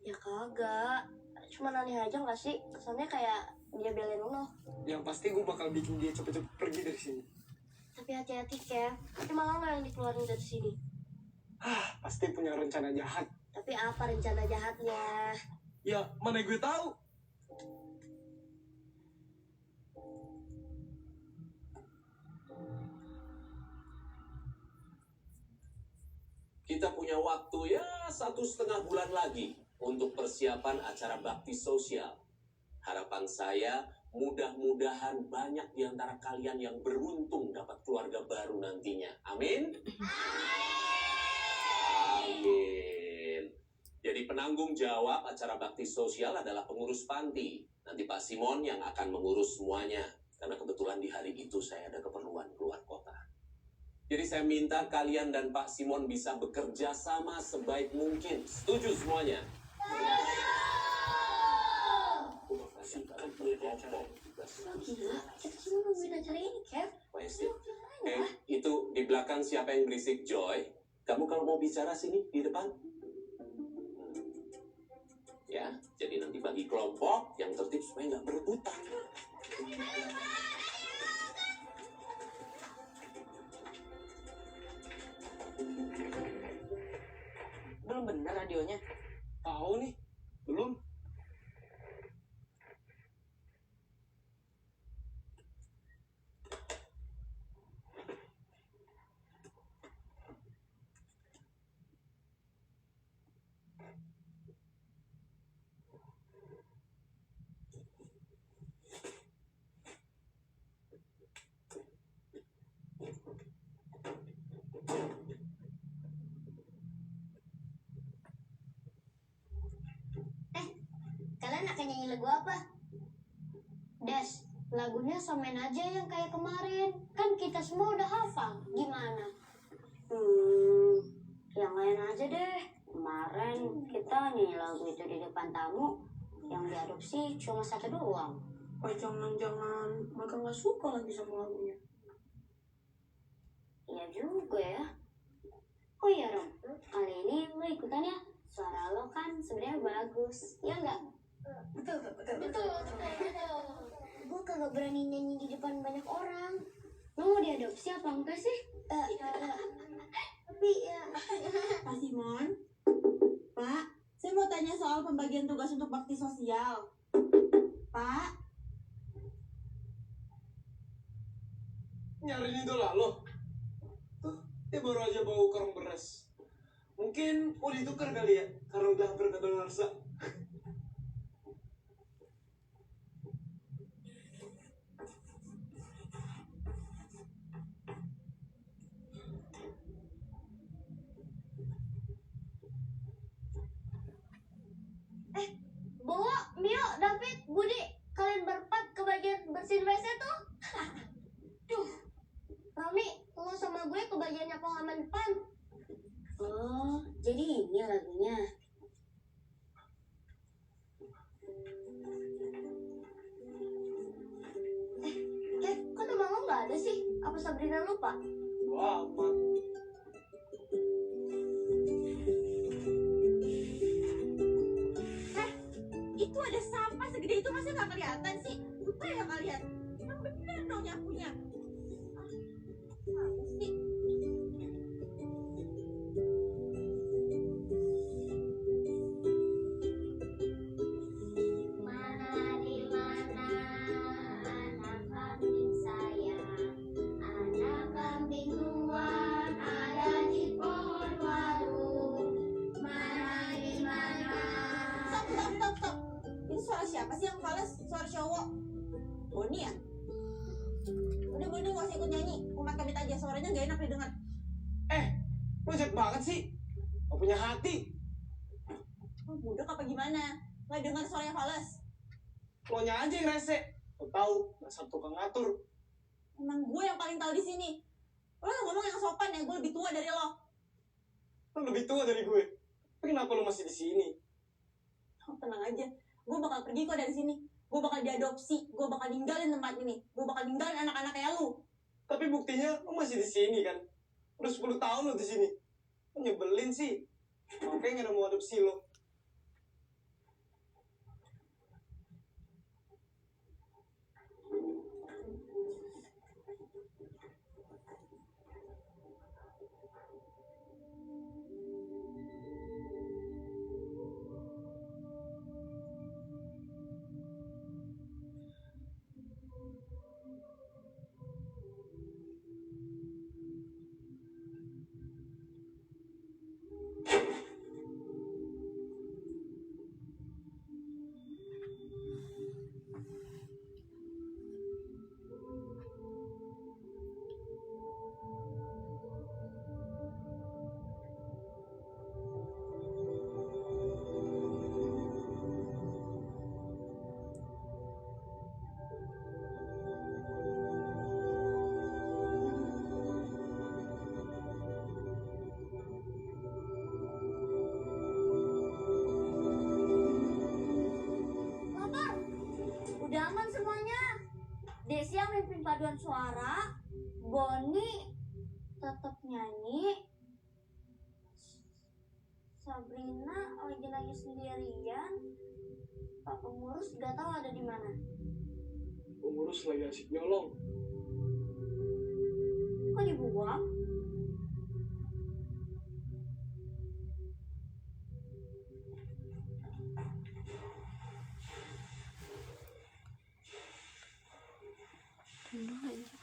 Ya kagak, cuma aneh aja gak sih? Kesannya kayak dia belain lo. Yang pasti gue bakal bikin dia cepet-cepet pergi dari sini. Tapi hati-hati Kev, nanti malah lo yang dikeluarin dari sini. Pasti punya rencana jahat. Tapi apa rencana jahatnya? Ya, mana gue tahu. Kita punya waktu ya 1,5 bulan lagi untuk persiapan acara bakti sosial. Harapan saya, mudah-mudahan banyak di antara kalian yang beruntung dapat keluarga baru nantinya. Amin? Amin. Jadi penanggung jawab acara bakti sosial adalah pengurus panti. Nanti Pak Simon yang akan mengurus semuanya. Karena kebetulan di hari itu saya ada keperluan keluar kota. Jadi saya minta kalian dan Pak Simon bisa bekerja sama sebaik mungkin. Setuju semuanya? Oh gila, kita semua nungguin acara ini, Kev. Wes, itu di belakang siapa yang berisik, Joy? Kamu kalau mau bicara sini di depan. Ya, jadi nanti bagi kelompok yang tertib supaya nggak berebutan. Belum bener radionya. Tahu nih, belum. Kalian akan nyanyi lagu apa? Des, lagunya samain aja yang kayak kemarin. Kan kita semua udah hafal. Gimana? Yang lain aja deh. Kemarin kita nyanyi lagu itu di depan tamu. Yang diadopsi cuma satu doang. Oh, jangan-jangan mereka nggak suka lagi sama lagunya. Iya juga ya. Oh iya Rom, kali ini lo ikutan ya. Suara lo kan sebenarnya bagus, ya enggak? Betul. Gue kagak berani nyanyi di depan banyak orang. Lo mau diadopsi apa enggak sih? Tapi ya. Pak Simon, Pak, saya mau tanya soal pembagian tugas untuk bakti sosial. Pak, Nyariin idola lo. Tuh, dia baru aja bawa karung beras. Mungkin mau ditukar kali ya, karena udah hampir kadaluarsa. Bo, Mio, David, Budi, kalian berempat kebagian bersihin WC tuh. Duh, Rami, lo sama gue kebagian nyapu halaman depan. Oh, jadi ini lagunya. Kok nama lo nggak ada sih? Apa Sabrina lupa? Wah, amat. itu ada sampah segede itu masa nggak kelihatan sih? Lupa ya kalian? Yang bener dong nyapunya. Apa sih? Mana di mana anak kambing saya? Anak kambing luar ada di pohon waru. Mana di mana? Stop. Ini suara siapa sih yang fales? Suara cowok. Boni ya? Udah Boni gak usah ikut nyanyi. Umat kabit aja, suaranya gak enak didengar. Lo jahat banget sih. Gak punya hati. Lo budak apa gimana? Gak dengar suaranya fales. Lo nya aja yang rese. Lo tahu, dasar tukang ngatur. Emang gue yang paling tahu di sini. Lo ngomong yang sopan ya, gue lebih tua dari lo. Lo lebih tua dari gue. Tapi kenapa lo masih di sini? Oh, tenang aja, gue bakal pergi kok dari sini. Gue bakal diadopsi, gue bakal ninggalin tempat ini. Gue bakal ninggalin anak-anak kayak lu. Tapi buktinya lo masih di sini kan? Udah 10 tahun lo di sini. Lo nyebelin sih. Makanya gak ada mau adopsi lo. suara, Boni tetap nyanyi, Sabrina lagi nangis sendirian, Pak pengurus gak tahu ada di mana. Pengurus lagi asik nyolong. Kok dibuang? Tunggu aja.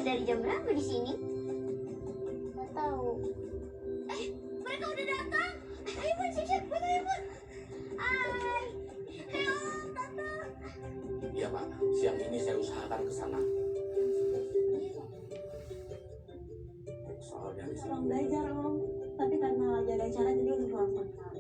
Dari jam berapa di sini? Gak tahu. Mereka udah datang. Ayo Bun, siap-siap. Ayo Bun. Hai. Halo, Tante. Iya Pak, siang ini saya usahakan ke sana. Soalnya Orang belajar Om, tapi karena lagi ada acara jadi udah pulang sebentar.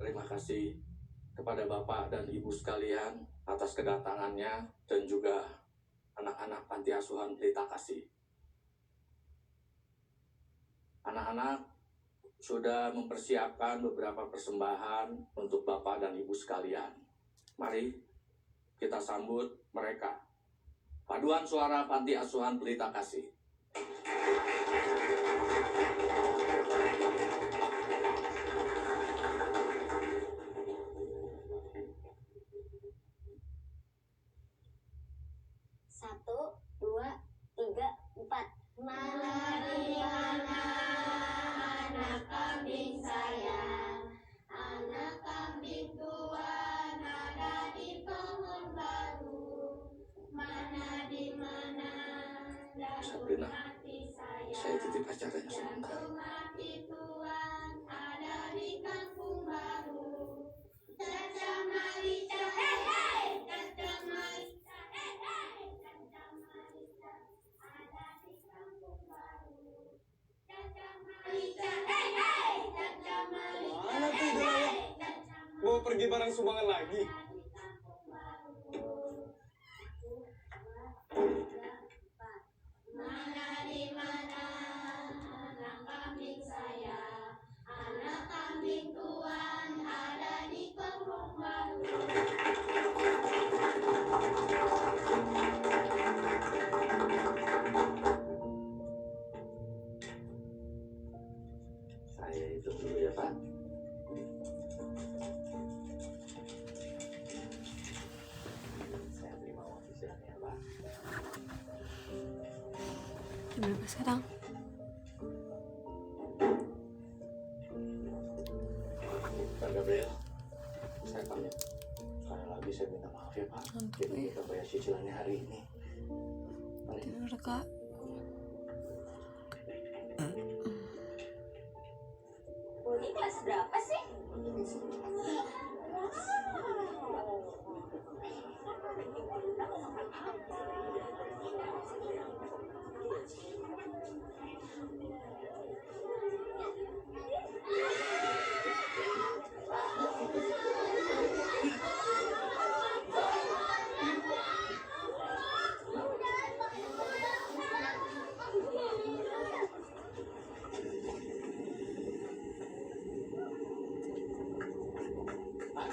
Terima kasih kepada Bapak dan Ibu sekalian atas kedatangannya dan juga anak-anak panti asuhan Pelita Kasih. Anak-anak sudah mempersiapkan beberapa persembahan untuk Bapak dan Ibu sekalian. Mari kita sambut mereka. Paduan suara panti asuhan Pelita Kasih. Satu, dua, tiga, empat. Mana di mana anak kambing saya? Anak kambing Tuhan ada di pohon baru. Mana di mana Sabrina, saya titip acaranya sebentar. mati Tuhan ada di kampung baru. Caca Marica, hei hei, Caca Marica, hei hei, Caca Marica ada di kampung baru. Caca Marica, hei hei, Caca Marica, Mana tuh hei Idola? hei, Mau pergi bareng sumbangan lagi? Mana di mana anak kambing saya? Anak kambing Tuhan ada di kampung baru. Saya hitung dulu ya Pak. Saya terima uang sisanya Pak. Jam berapa sekarang? Pak Gabriel, saya pamit. Sekali lagi saya minta maaf ya Pak. Jadi kita bayar cicilannya hari ini. Tidur Kak. Boni kelas berapa sih?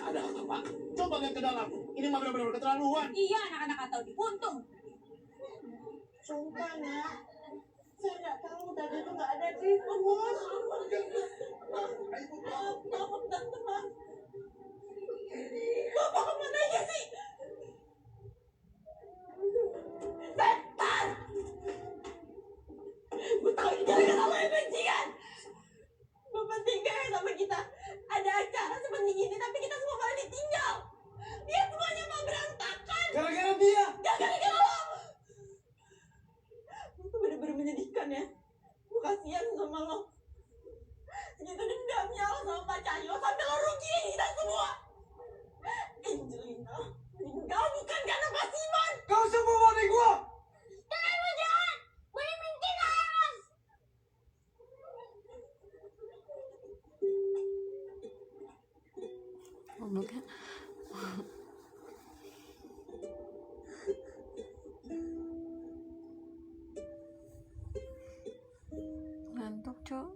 Ada apa, Pak? Coba lihat ke dalam. Ini mah benar-benar keterlaluan. Iya, anak-anak atau diuntung. Sumpah, Nak. Saya nggak tahu tadi itu nggak ada tikus. Bapak teman. Bapak kemana aja sih? Setan! Gue tahu ini gara-gara lo yang bajingan. Bapak tinggal ya sama kita. Ada acara sepenting ini, tapi kita semua malah ditinggal. Dia semuanya mau berantakan. Gara-gara dia. Gara-gara lo. Itu bener-bener menyedihkan ya. Gue kasihan sama lo. Segitu dendamnya lo sama Pak Cahyo sampai lo rugiin kita semua. Angelina meninggal bukan karena Pak Simon. Kau semua mau nih gua. Jangan lo jahat. Boleh berhenti gak Eros? Gobloknya. Ngantuk, Cok.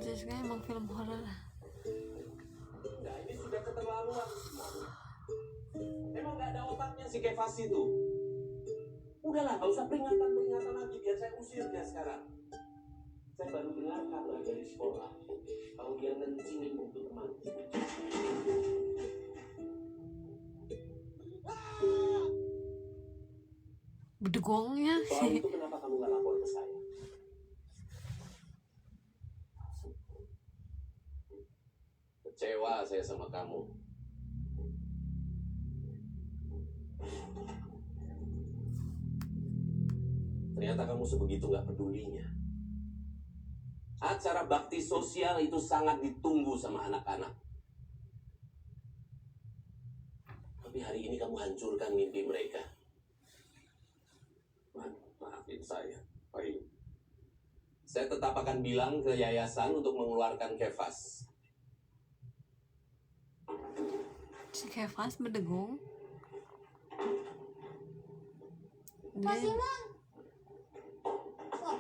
Jessica emang film horor. Nah, ini sudah keterlaluan, Simon. Memang gak ada otaknya si Kevas itu. Udahlah, gak usah peringatan-peringatan lagi. Biar saya usir dia sekarang. Saya baru dengar kabar dari sekolah kalau dia ngencingin buku teman. Bedegongnya Soal sih. itu kenapa kamu gak lapor ke saya? Kecewa saya sama kamu. Ternyata kamu sebegitu gak pedulinya. Acara bakti sosial itu sangat ditunggu sama anak-anak. Tapi hari ini kamu hancurkan mimpi mereka. Maafin saya, Pak. Saya tetap akan bilang ke yayasan untuk mengeluarkan Kevas. Si Kevas bedegong. Pak Simon. Pak,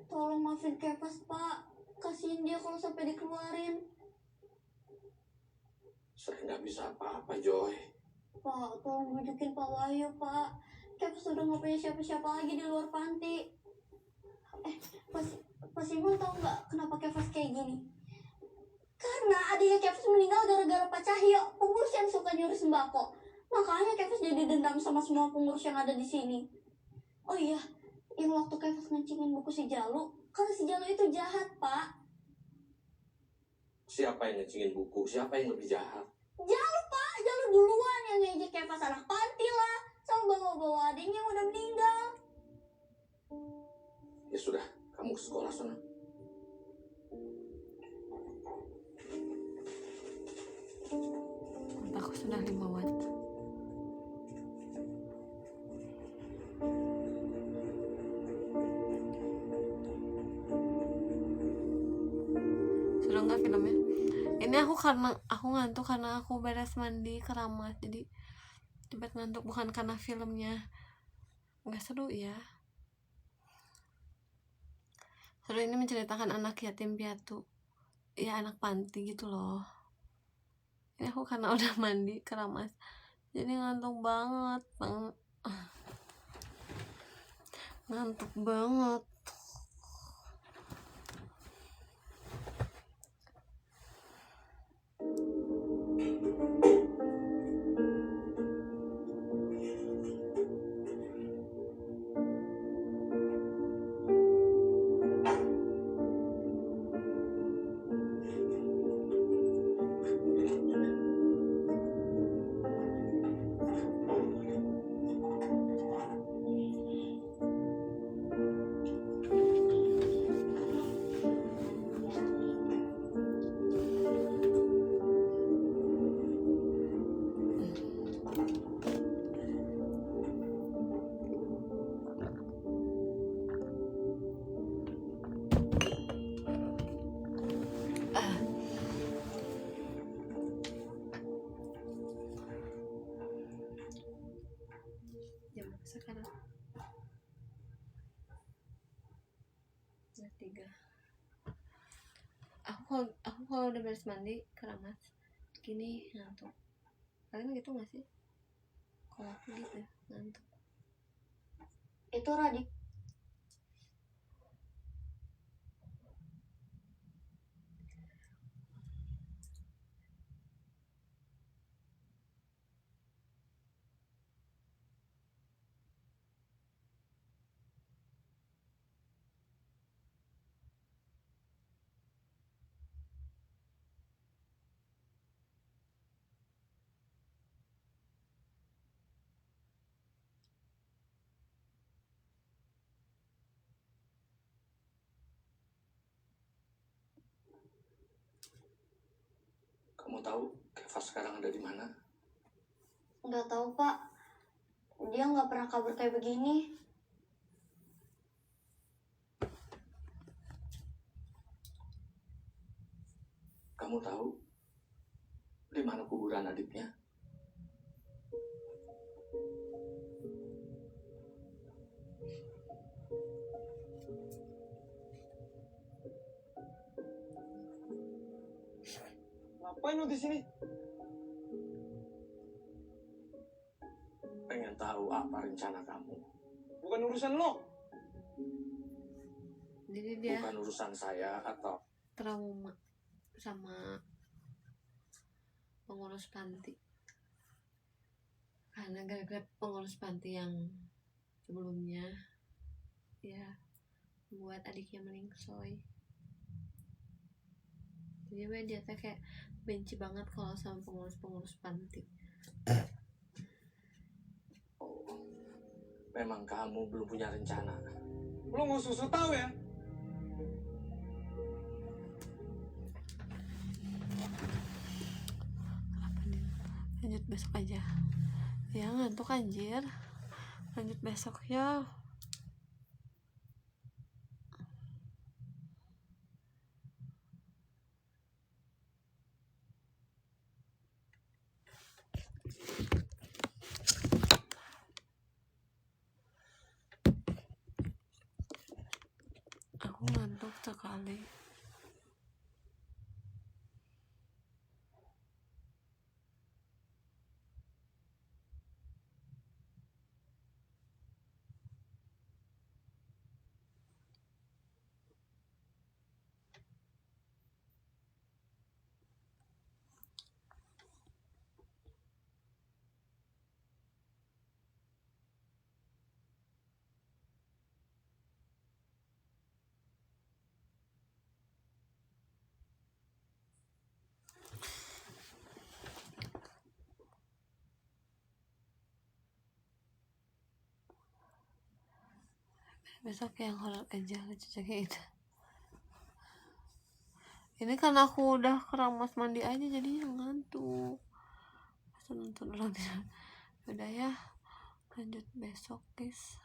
tolong maafin Kevas, Pak. Kasihin dia kalau sampai dikeluarin. Saya nggak bisa apa-apa, Joy. Pak, tolong bujukin Pak Wahyu, Pak. Kevas udah nggak punya siapa-siapa lagi di luar panti. Pak Simon tahu nggak kenapa Kevas kayak gini? Karena adiknya Kevas meninggal gara-gara Pak Cahyo, pengurus yang suka nyuri sembako. Makanya Kevas jadi dendam sama semua pengurus yang ada di sini. Oh iya, yang waktu Kevas ngencingin buku si Jalu, karena si Jalu itu jahat, Pak. Siapa yang ngecingin buku? Siapa yang lebih jahat? Jalu, Pak. Jalu duluan yang ngejek Kevas anak panti lah. Sama bawa-bawa adiknya yang udah meninggal. Ya sudah, kamu ke sekolah sana. Aku sudah 5 watt. Sudah nggak filmnya? Ini aku ngantuk karena aku beres mandi keramas, jadi tiba ngantuk, bukan karena filmnya nggak seru ya. Seru, ini menceritakan anak yatim piatu, ya anak panti gitu loh. Ini aku karena udah mandi keramas, jadi ngantuk banget, ngantuk banget. Aku kalau udah beres mandi keramas gini ngantuk. Kalian gitu gak sih? Kalau aku gitu ngantuk. Itu Radik. Kamu tahu Keva sekarang ada di mana? Nggak tahu Pak. Dia nggak pernah kabur kayak begini. Kamu tahu di mana kuburan adiknya? Ngapain lu di sini? Pengen tahu apa rencana kamu? Bukan urusan lo. Jadi dia Bukan urusan saya atau trauma sama pengurus panti, karena gara-gara pengurus panti yang sebelumnya ya buat adiknya meningsoy. Jadi dia tuh kayak benci banget kalau sama pengurus panti. Oh, memang kamu belum punya rencana. Lo nggak susu tahu ya? Lanjut besok aja ya, ngantuk anjir. Lanjut besok ya. Aku ngantuk sekali. Besok yang horor aja lucu kayak gitu. Ini karena aku udah keramas mandi aja jadinya ngantuk. Pas nonton orang udah ya, lanjut besok guys.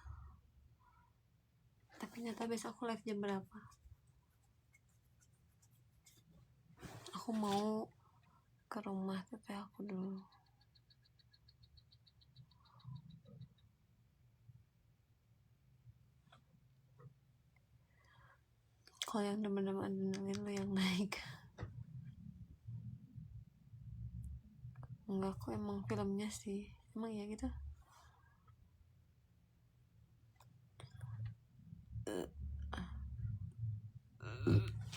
Tapi nyata besok aku live jam berapa? Aku mau ke rumah teteh aku dulu. Kalau yang demen-demen adrenalin lo yang naik. Enggak kok, emang filmnya sih. Emang ya gitu.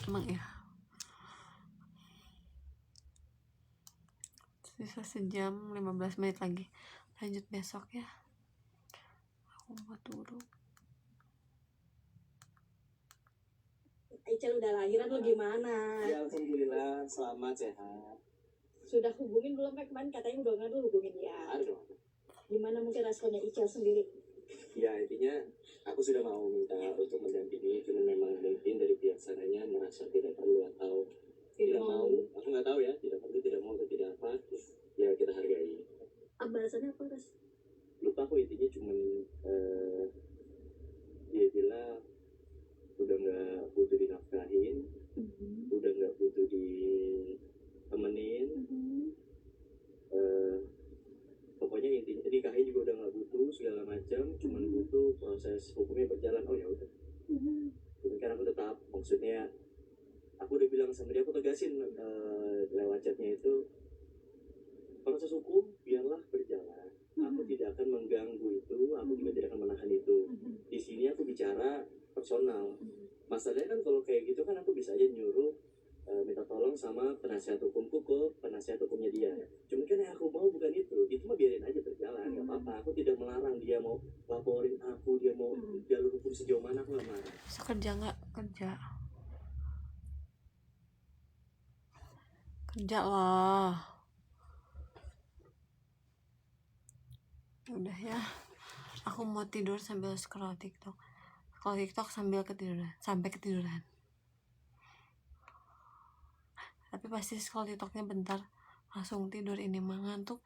Emang ya. Sisa sejam 15 menit lagi. Lanjut besok ya. Aku mau turun. Ica udah lahiran lo gimana? Ya alhamdulillah selamat sehat. Sudah hubungin belum Pak? Kemarin katanya udah nggak hubungin ya. Aduh. Gimana mungkin responnya Ica sendiri? Ya intinya aku sudah mau minta untuk mendampingi, cuma memang mungkin dari pihak sananya merasa tidak perlu atau tidak mau. Aku nggak tahu ya, tidak perlu, tidak mau atau tidak apa. Ya kita hargai. Alasannya apa Ras? Lupa aku, intinya cuman dia bilang udah nggak butuh dinafkahin, udah nggak butuh ditemenin, pokoknya intinya nikahin juga udah nggak butuh segala macam, cuman butuh proses hukumnya berjalan. Oh ya udah, mungkin aku tetap Maksudnya aku udah bilang sama dia, aku tegasin lewat chatnya itu, proses hukum biarlah berjalan. Aku tidak akan mengganggu itu, aku juga tidak akan menahan itu. Di sini aku bicara personal. Masalahnya kan kalau kayak gitu kan aku bisa aja nyuruh minta tolong sama penasihat hukumku ke penasihat hukumnya dia. Cuma kan yang aku mau bukan itu mah biarin aja berjalan, nggak apa-apa. Aku tidak melarang dia mau laporin aku, dia mau jalur hukum sejauh mana, aku nggak marah. Bisa kerja nggak? Kerja lah. Udah ya, aku mau tidur sambil scroll TikTok sampai ketiduran. Tapi pasti scroll TikToknya bentar langsung tidur. Ini mah ngantuk.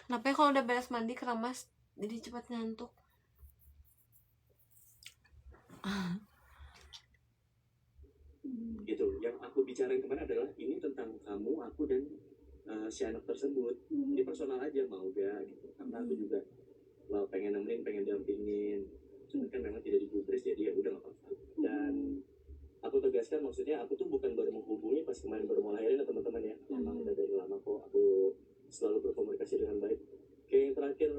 Kenapa ya kalau udah beres mandi keramas jadi cepat ngantuk? Gitu. Yang aku bicarain kemarin adalah ini tentang kamu, aku dan si anak tersebut. Ini personal aja, mau gak gitu. Karena aku juga pengen nemenin, pengen dampingin. Cuma kan memang tidak digubris, jadi ya udah gak apa-apa. Dan aku tegaskan, maksudnya aku tuh bukan baru menghubungi pas kemarin baru mau lahirin teman-teman ya. Memang udah dari lama kok aku selalu berkomunikasi dengan baik. Kayak yang terakhir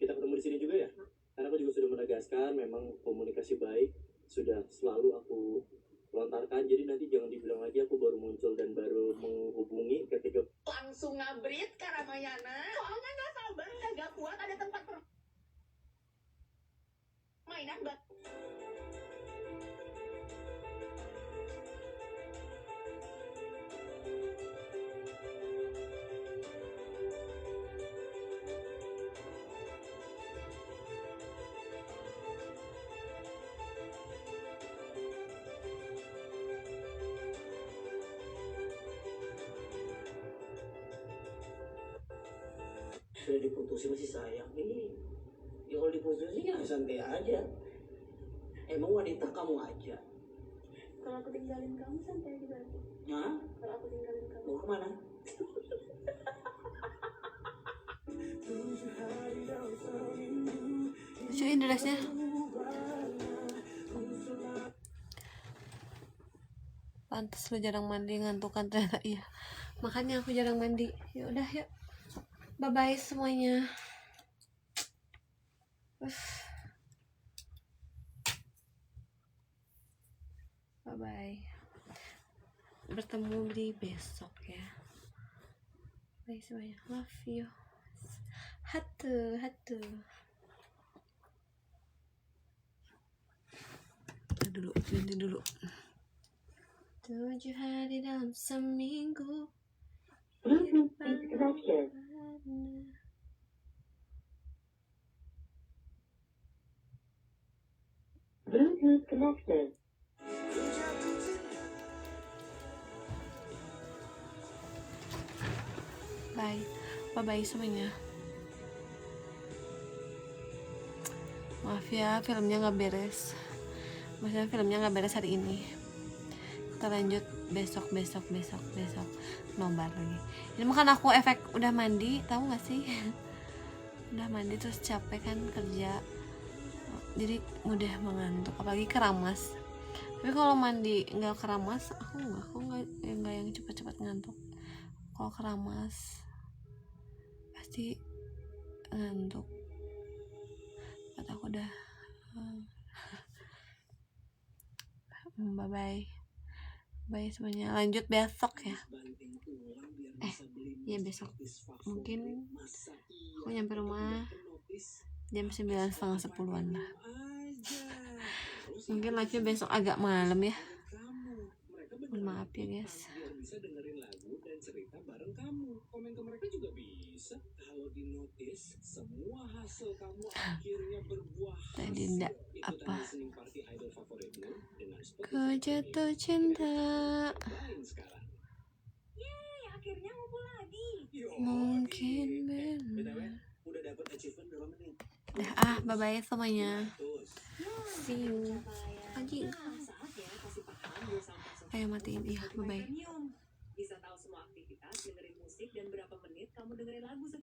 kita ketemu di sini juga ya. Karena aku juga sudah menegaskan memang komunikasi baik sudah selalu aku lontarkan. Jadi nanti jangan dibilang lagi aku baru muncul dan baru menghubungi ketika langsung ngabrit ke Ramayana. Soalnya nggak sabar, nggak kuat ada tempat permainan sudah diputusin masih sayang ini. Ya kalau diputusin ya santai aja. Emang wanita kamu aja. Kalau aku tinggalin kamu santai aja berarti. Hah? Kalau aku tinggalin kamu. Mau kemana? Lucuin dressnya. Pantes lu jarang mandi, ngantukan ternyata. Iya, makanya aku jarang mandi. Ya udah yuk, bye bye semuanya. Bye bye, bertemu di besok ya. Bye semuanya, love you. Hatu. Ganti dulu. 7 hari dalam seminggu. Bluetooth disconnection. Bluetooth connected. Bye semuanya. Maaf ya, filmnya nggak beres. Maksudnya filmnya nggak beres hari ini. Kita lanjut besok nobar lagi. Ini makan aku efek udah mandi, tahu nggak sih? Udah mandi terus capek kan kerja, jadi mudah mengantuk, apalagi keramas. Tapi kalau mandi nggak keramas, aku nggak yang cepat ngantuk. Kalau keramas pasti ngantuk. Aku udah bye semuanya. Lanjut besok ya. Iya besok. Mungkin aku nyampe rumah jam 9:30 lah. Mungkin live-nya besok agak malam ya. Maaf ya guys. Bisa dengerin lagu dan cerita bareng kamu. Komen ke mereka juga bisa. Kalau di notice, semua hasil kamu akhirnya berbuah hasil. Tadi ndak apa? Ku jatuh cinta. Yeay, akhirnya ngumpul lagi. Mungkin benar. Udah dapet achievement berapa menit? Bye bye semuanya. See you. Anjing. Ayo matiin. Iya, bye bye. Bisa tahu semua aktivitas, dengerin musik dan berapa menit kamu dengerin lagu.